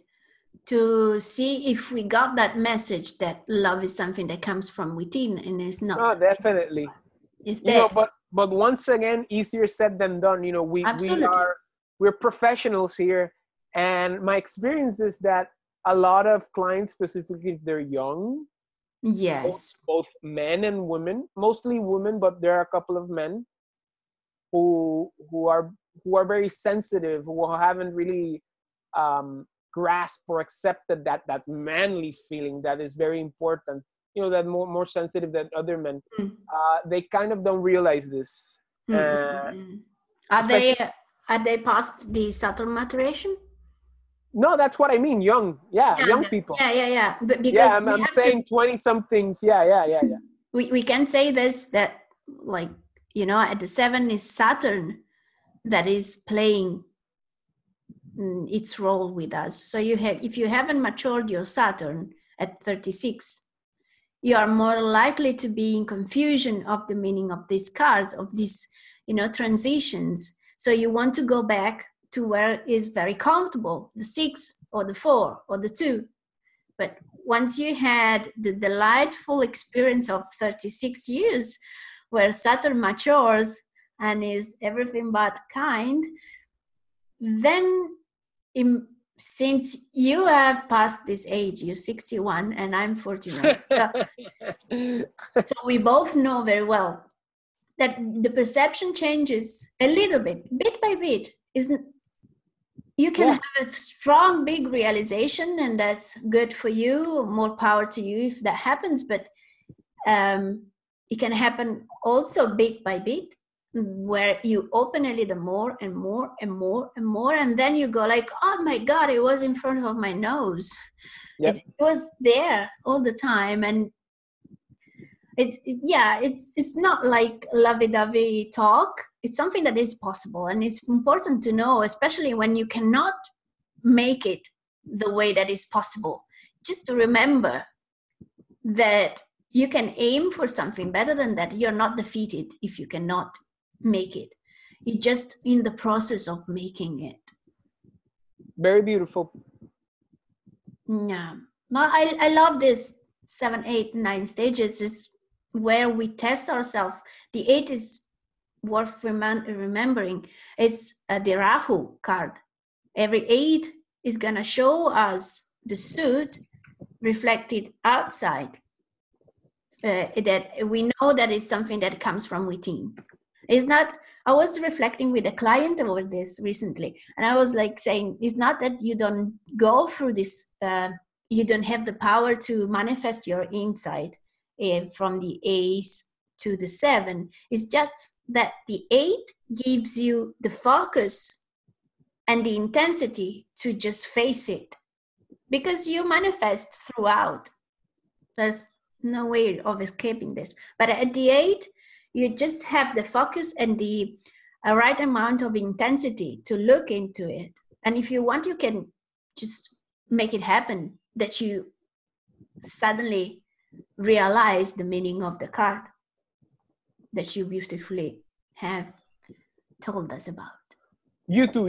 to see if we got that message that love is something that comes from within and is not. Oh, definitely. Is that? But once again, easier said than done. We're professionals here, and my experience is that a lot of clients, specifically if they're young, yes, both men and women, mostly women, but there are a couple of men who are very sensitive, who haven't really grasp or accepted that manly feeling that is very important, that more sensitive than other men. They kind of don't realize this. Are they past the Saturn maturation? No, that's what I mean. Young people. But because I'm saying 20 somethings. Yeah. We can say this, that at the 7 is Saturn that is playing its role with us. So if you haven't matured your Saturn at 36, you are more likely to be in confusion of the meaning of these cards, of these transitions. So you want to go back to where it is very comfortable, the 6 or the 4 or the 2. But once you had the delightful experience of 36 years where Saturn matures and is everything but kind, then since you have passed this age, you're 61 and I'm 49. So we both know very well that the perception changes a little bit by bit. You can have a strong, big realization, and that's good for you. More power to you if that happens. But it can happen also bit by bit, where you open a little more and more and more and more, and then you go like, oh my God, it was in front of my nose. Yep. It was there all the time. And it's not like lovey-dovey talk. It's something that is possible, and it's important to know, especially when you cannot make it the way that is possible. Just to remember that you can aim for something better than that. You're not defeated if you cannot make it. You're just in the process of making it. Very beautiful. Yeah. No, I love this 7, 8, 9 stages is where we test ourselves. The 8 is worth remembering. It's the Rahu card. Every 8 is going to show us the suit reflected outside. That we know that is something that comes from within. It's not, I was reflecting with a client over this recently, and I was like saying, it's not that you don't go through this, you don't have the power to manifest your inside from the Ace to the 7. It's just that the 8 gives you the focus and the intensity to just face it, because you manifest throughout. There's no way of escaping this. But at the 8, you just have the focus and the right amount of intensity to look into it. And if you want, you can just make it happen, that you suddenly realize the meaning of the card that you beautifully have told us about. You two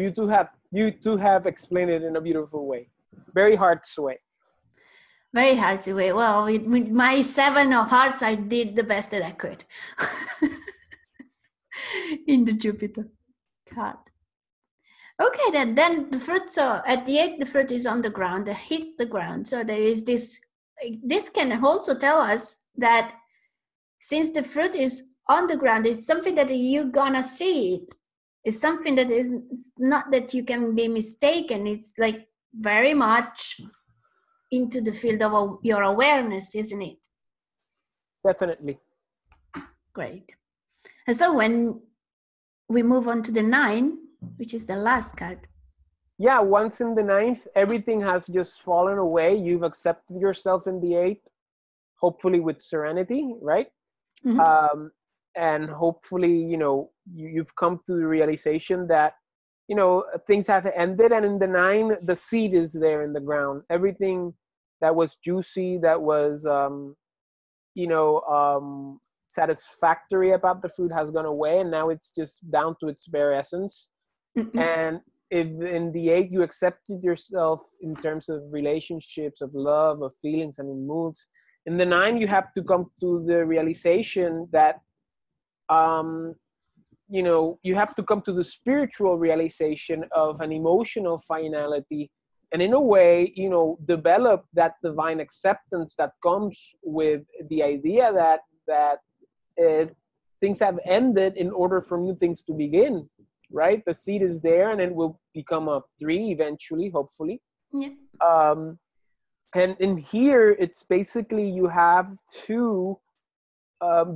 have explained it in a beautiful way. Very hearts way. Very hard to wait. Well, with my 7 of hearts, I did the best that I could in the Jupiter card. Okay, then the fruit. So at the 8, the fruit is on the ground. It hits the ground. So there is this. This can also tell us that since the fruit is on the ground, it's something that you're gonna see it. It's something that is not that you can be mistaken. It's like very much into the field of your awareness, isn't it? Definitely. Great. And so when we move on to the 9, which is the last card. Yeah, once in the 9th, everything has just fallen away. You've accepted yourself in the 8th, hopefully with serenity, right? Mm-hmm. And hopefully, you've come to the realization that, things have ended. And in the 9, the seed is there in the ground. Everything that was juicy, that was, satisfactory about the fruit has gone away. And now it's just down to its bare essence. Mm-hmm. And if in the 8 you accepted yourself in terms of relationships, of love, of feelings, and in moods, in the 9 you have to come to the realization that, you have to come to the spiritual realization of an emotional finality, and in a way, develop that divine acceptance that comes with the idea that things have ended in order for new things to begin, right? The seed is there, and it will become a 3 eventually, hopefully. Yeah. And in here, it's basically you have to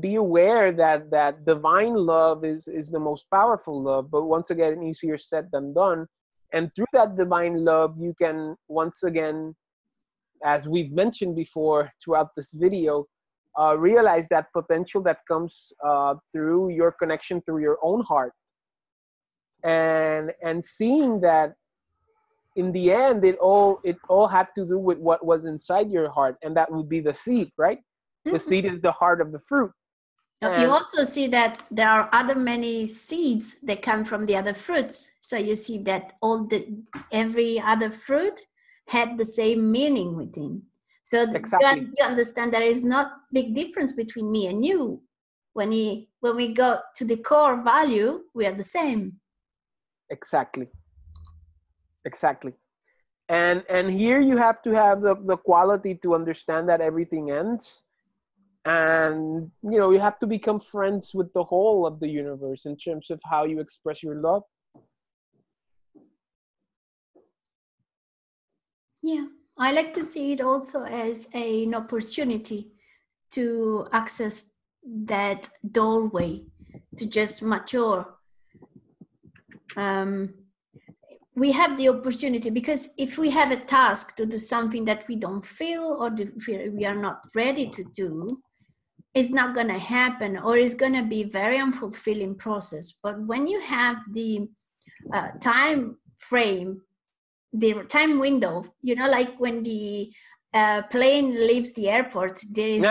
be aware that divine love is the most powerful love, but once again, easier said than done. And through that divine love, you can once again, as we've mentioned before throughout this video, realize that potential that comes through your connection through your own heart, and seeing that in the end, it all had to do with what was inside your heart, and that would be the seed, right? Mm-hmm. The seed is the heart of the fruit. You also see that there are other many seeds that come from the other fruits. So you see that every other fruit had the same meaning within. So exactly. You understand there is not big difference between me and you. When we go to the core value, we are the same. Exactly. And here you have to have the quality to understand that everything ends. And, you have to become friends with the whole of the universe in terms of how you express your love. Yeah, I like to see it also as an opportunity to access that doorway, to just mature. We have the opportunity, because if we have a task to do something that we don't feel or we are not ready to do, it's not going to happen, or it's going to be a very unfulfilling process. But when you have the time frame the time window, like when the plane leaves the airport, there is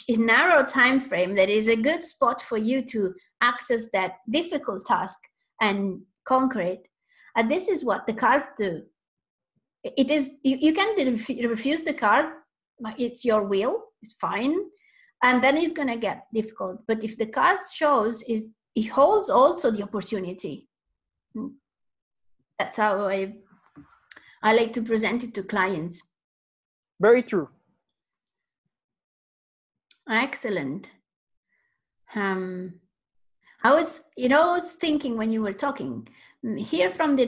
a narrow time frame that is a good spot for you to access that difficult task and conquer it. And this is what the cards do. It is, you can refuse the card, it's your will, it's fine, and then it's going to get difficult. But if the card shows, it holds also the opportunity. That's how I like to present it to clients. Very true. Excellent. I was thinking when you were talking here from the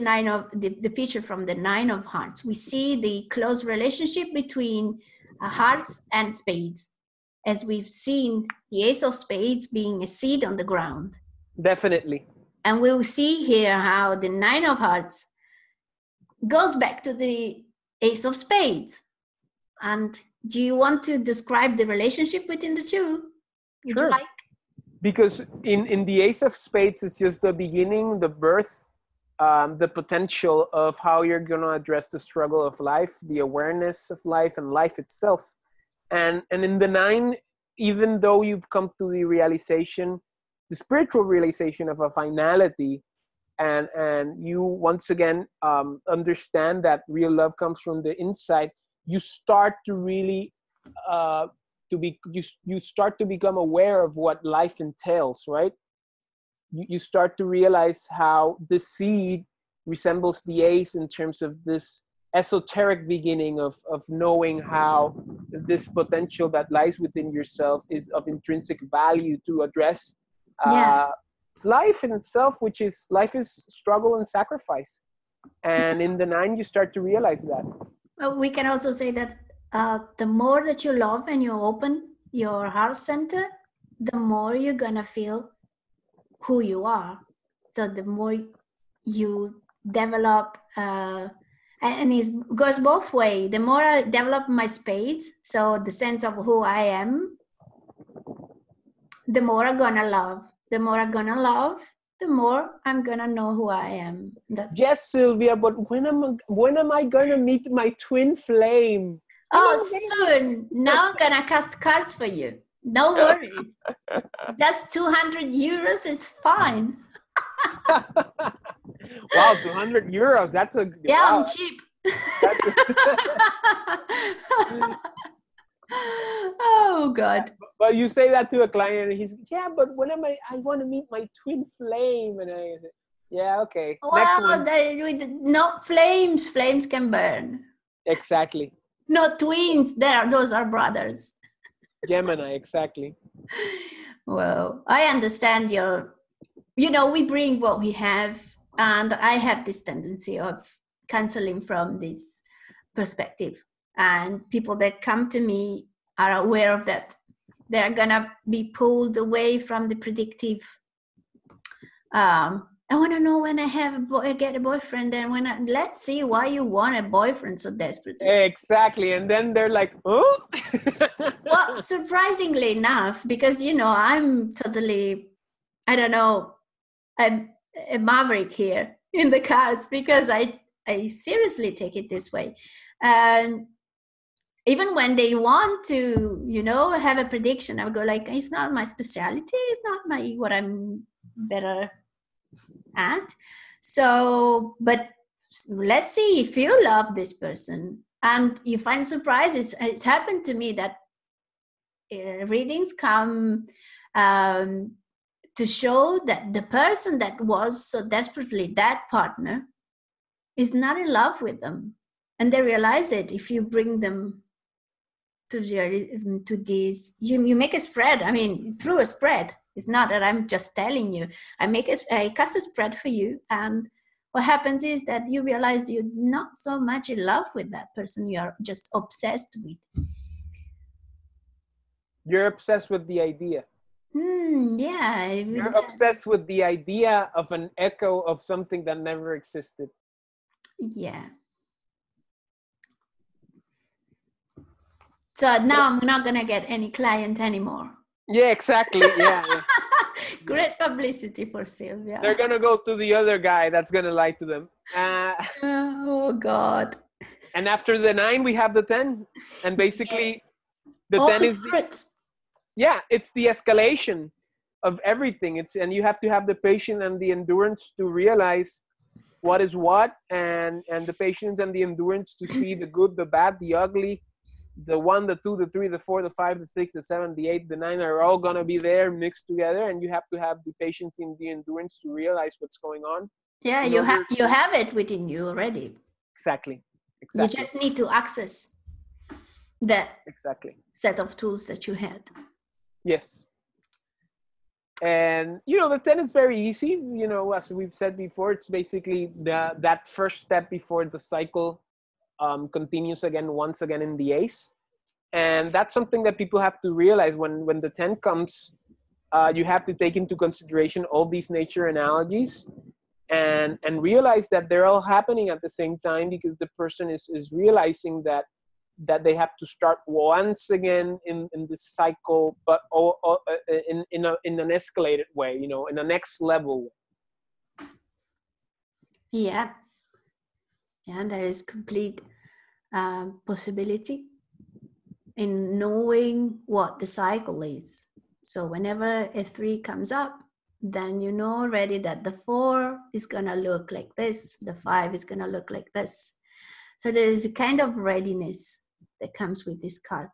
the picture from the 9 of hearts, we see the close relationship between hearts and spades, as we've seen the ace of spades being a seed on the ground. Definitely. And we'll see here how the 9 of hearts goes back to the ace of spades. And do you want to describe the relationship between the two? Would Sure. you like? Because in the ace of spades, it's just the beginning, the birth, the potential of how you're going to address the struggle of life, the awareness of life and life itself. And in the 9, even though you've come to the realization, the spiritual realization of a finality, and you once again understand that real love comes from the inside, you start to really you start to become aware of what life entails, right? You start to realize how the seed resembles the ace in terms of this esoteric beginning of knowing how this potential that lies within yourself is of intrinsic value to address life in itself, which is life is struggle and sacrifice. And in the 9, you start to realize that. Well, we can also say that the more that you love and you open your heart center, the more you're gonna feel who you are. So the more you develop, and it goes both ways. The more I develop my spades, so the sense of who I am, the more I'm gonna love. The more I'm gonna love, the more I'm gonna know who I am. Yes, Sylvia, but when am I gonna meet my twin flame? Soon. Now I'm gonna cast cards for you. No worries. Just 200 euros, it's fine. Wow, 200 euros. That's a I'm cheap. Oh God. But you say that to a client and he's, yeah, but when am I want to meet my twin flame, and I say, yeah, okay. Well, no flames can burn. Exactly. No twins, those are brothers. Gemini, exactly. Well, I understand we bring what we have, and I have this tendency of counseling from this perspective. And people that come to me are aware of that. They're gonna be pulled away from the predictive. I want to know when I get a boyfriend, and let's see why you want a boyfriend so desperately. Exactly, and then they're like, oh. Well, surprisingly enough, because I'm totally, I don't know, I'm a maverick here in the cards, because I seriously take it this way. And even when they want to, have a prediction, I would go like, it's not my specialty. It's not what I'm better at. So, but let's see if you love this person and you find surprises. It's happened to me that readings come to show that the person that was so desperately that partner is not in love with them. And they realize it if you bring them to this. You make a spread. I mean, through a spread. It's not that I'm just telling you. I cast a spread for you, and what happens is that you realize you're not so much in love with that person. You are just obsessed with. You're obsessed with the idea. Yeah. You're obsessed with the idea of an echo of something that never existed. Yeah. So now I'm not gonna get any client anymore. Yeah, exactly. Yeah. Great publicity for Sylvia. They're gonna go to the other guy that's gonna lie to them. Oh God. And after the 9, we have the 10, and basically the All 10 the is fruits. it's the escalation of everything. And you have to have the patience and the endurance to realize what is what, and the patience and the endurance to see the good, the bad, the ugly. The 1, the 2, the 3, the 4, the 5, the 6, the 7, the 8, the 9 are all gonna be there mixed together, and you have to have the patience and the endurance to realize what's going on. Yeah, you have it within you already. Exactly. You just need to access that set of tools that you had. Yes. And the 10 is very easy. As we've said before, it's basically that first step before the cycle continues once again in the ace. And that's something that people have to realize when the 10 comes. You have to take into consideration all these nature analogies and realize that they're all happening at the same time, because the person is realizing that they have to start once again in this cycle, but in an escalated way, in a next level. Yeah, and there is complete possibility in knowing what the cycle is. So whenever a 3 comes up, then you know already that the 4 is gonna look like this, the 5 is gonna look like this. So there is a kind of readiness that comes with this card.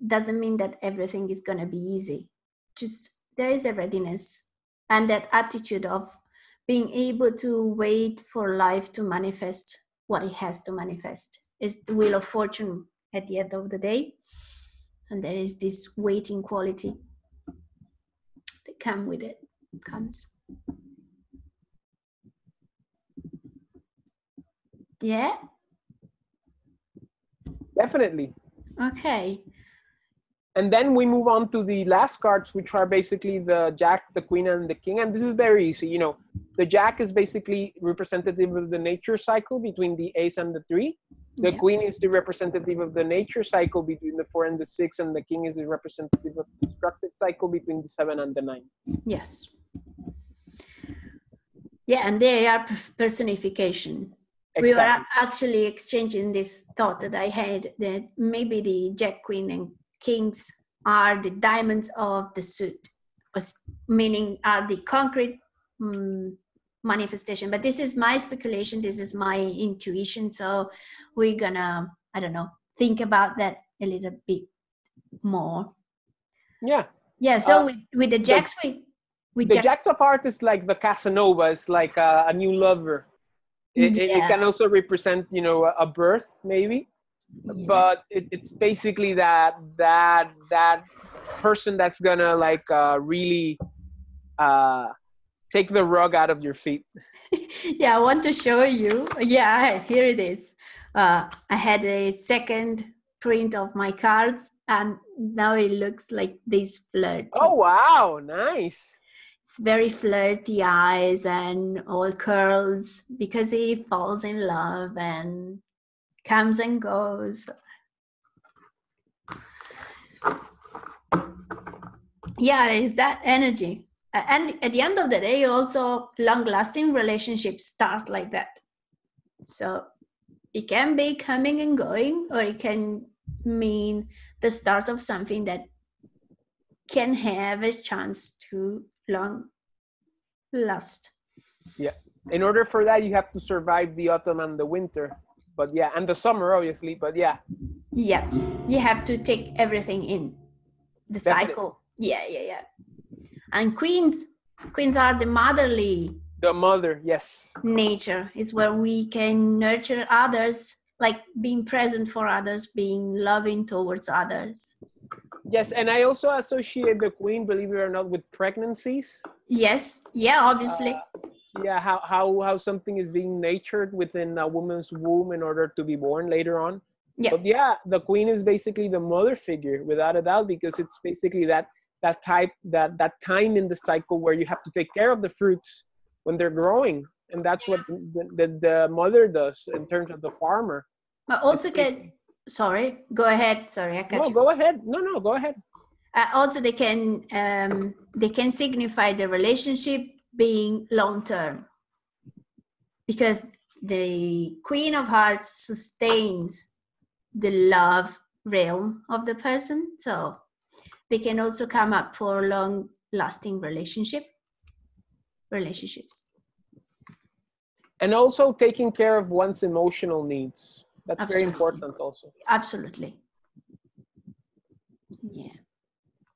Doesn't mean that everything is gonna be easy. Just there is a readiness and that attitude of being able to wait for life to manifest what it has to manifest. It's the wheel of fortune at the end of the day. And there is this waiting quality that comes. Yeah? Definitely. Okay. And then we move on to the last cards, which are basically the Jack, the Queen, and the King. And this is very easy. The Jack is basically representative of the nature cycle between the Ace and the 3. The Queen is the representative of the nature cycle between the 4 and the 6, and the King is the representative of the destructive cycle between the 7 and the 9. Yes. Yeah, and they are personification. Exactly. We were actually exchanging this thought that I had that maybe the Jack, Queen, and Kings are the diamonds of the suit, meaning are the concrete manifestation. But this is my speculation, this is my intuition, so we're gonna think about that a little bit more. So with the Jacks, the Jacks apart is like the Casanova. It's like a new lover. It can also represent a birth maybe. But it's basically that person that's gonna really take the rug out of your feet. I want to show you. Here it is. I had a second print of my cards, and now it looks like this flirty. Oh wow, nice. It's very flirty eyes and all curls because he falls in love and comes and goes. There's that energy. And at the end of the day, also long-lasting relationships start like that. So it can be coming and going, or it can mean the start of something that can have a chance to long last. Yeah. In order for that, you have to survive the autumn and the winter. But and the summer, obviously, but Yeah, you have to take everything in the cycle. Yeah. And queens are the motherly. The mother, yes. Nature is where we can nurture others, like being present for others, being loving towards others. Yes, and I also associate the Queen, believe it or not, with pregnancies. Yes, obviously. How something is being nurtured within a woman's womb in order to be born later on. But the Queen is basically the mother figure, without a doubt, because it's basically that time in the cycle where you have to take care of the fruits when they're growing, and that's what the mother does in terms of the farmer. But also sorry, go ahead. Sorry, I cut you. Go ahead. No, go ahead. Also, they can signify the relationship being long term, because the Queen of Hearts sustains the love realm of the person, so they can also come up for long lasting relationships. And also taking care of one's emotional needs. That's Absolutely. very important also. Absolutely. Yeah.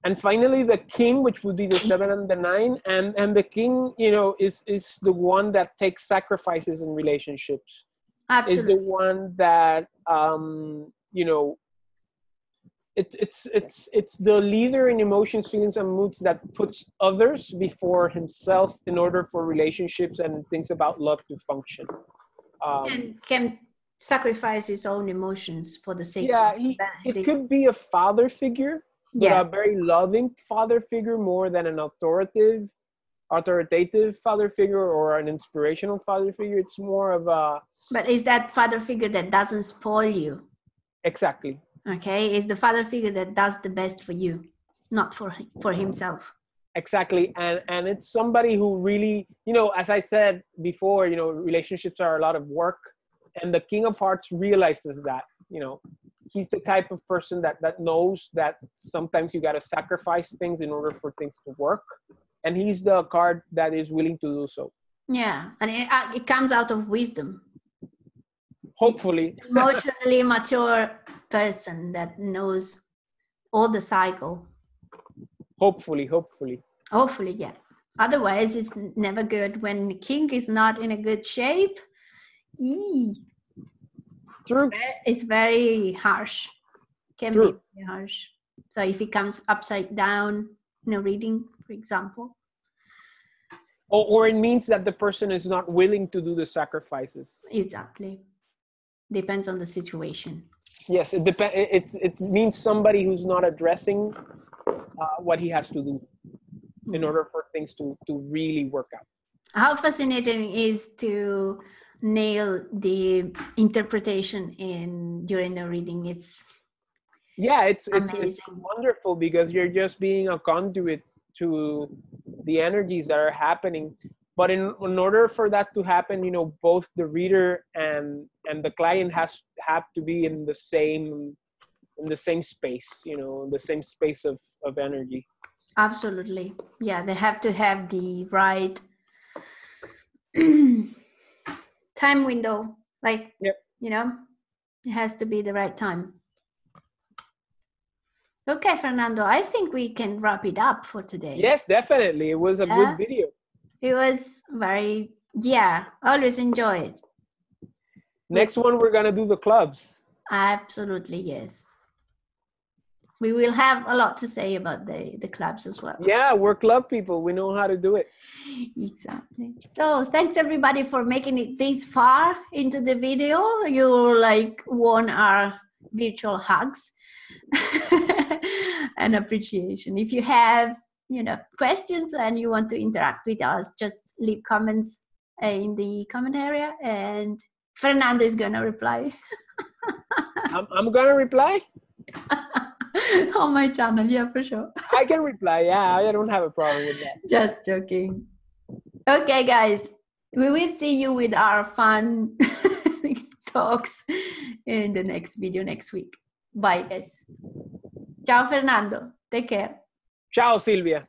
And finally, the king, which would be the 7 and the 9, and the king, you know, is the one that takes sacrifices in relationships. Absolutely. Is the one that you know, it's the leader in emotions, feelings, and moods that puts others before himself in order for relationships and things about love to function. And can sacrifice his own emotions for the sake yeah, of it could be a father figure, but yeah. a very loving father figure more than an authoritative father figure or an inspirational father figure. It's more of a... But is that father figure that doesn't spoil you? Exactly. Okay, is the father figure that does the best for you, not for himself. Exactly. And it's somebody who really, you know, as I said before, you know, relationships are a lot of work, and the King of Hearts realizes that, you know, he's the type of person that knows that sometimes you got to sacrifice things in order for things to work, and he's the card that is willing to do so. Yeah, and it comes out of wisdom. Hopefully. Emotionally mature person that knows all the cycle. Hopefully, yeah. Otherwise, it's never good. When the king is not in a good shape, True. It's very harsh. Can True. be very harsh. So if it comes upside down in a reading, for example. Or it means that the person is not willing to do the sacrifices. Exactly. Depends on the situation. Yes, it means somebody who's not addressing what he has to do in order for things to really work out. How fascinating is to nail the interpretation during the reading. It's wonderful, because you're just being a conduit to the energies that are happening. But in order for that to happen, you know, both the reader and the client have to be in the same space, you know, the same space of energy. Absolutely. Yeah, they have to have the right time window. Like, you know, it has to be the right time. Okay, Fernando, I think we can wrap it up for today. Yes, definitely. It was a good video. It was very, always enjoy it. Next one, we're going to do the clubs. Absolutely, yes. We will have a lot to say about the clubs as well. Yeah, we're club people. We know how to do it. Exactly. So thanks everybody for making it this far into the video. You won our virtual hugs and appreciation. If you have, questions and you want to interact with us, just leave comments in the comment area, and Fernando is gonna reply. I'm gonna reply. On my channel, yeah, for sure. I can reply, yeah, I don't have a problem with that. Just joking. Okay, guys, we will see you with our fun talks in the next video next week. Bye, guys. Ciao, Fernando. Take care. Ciao, Silvia.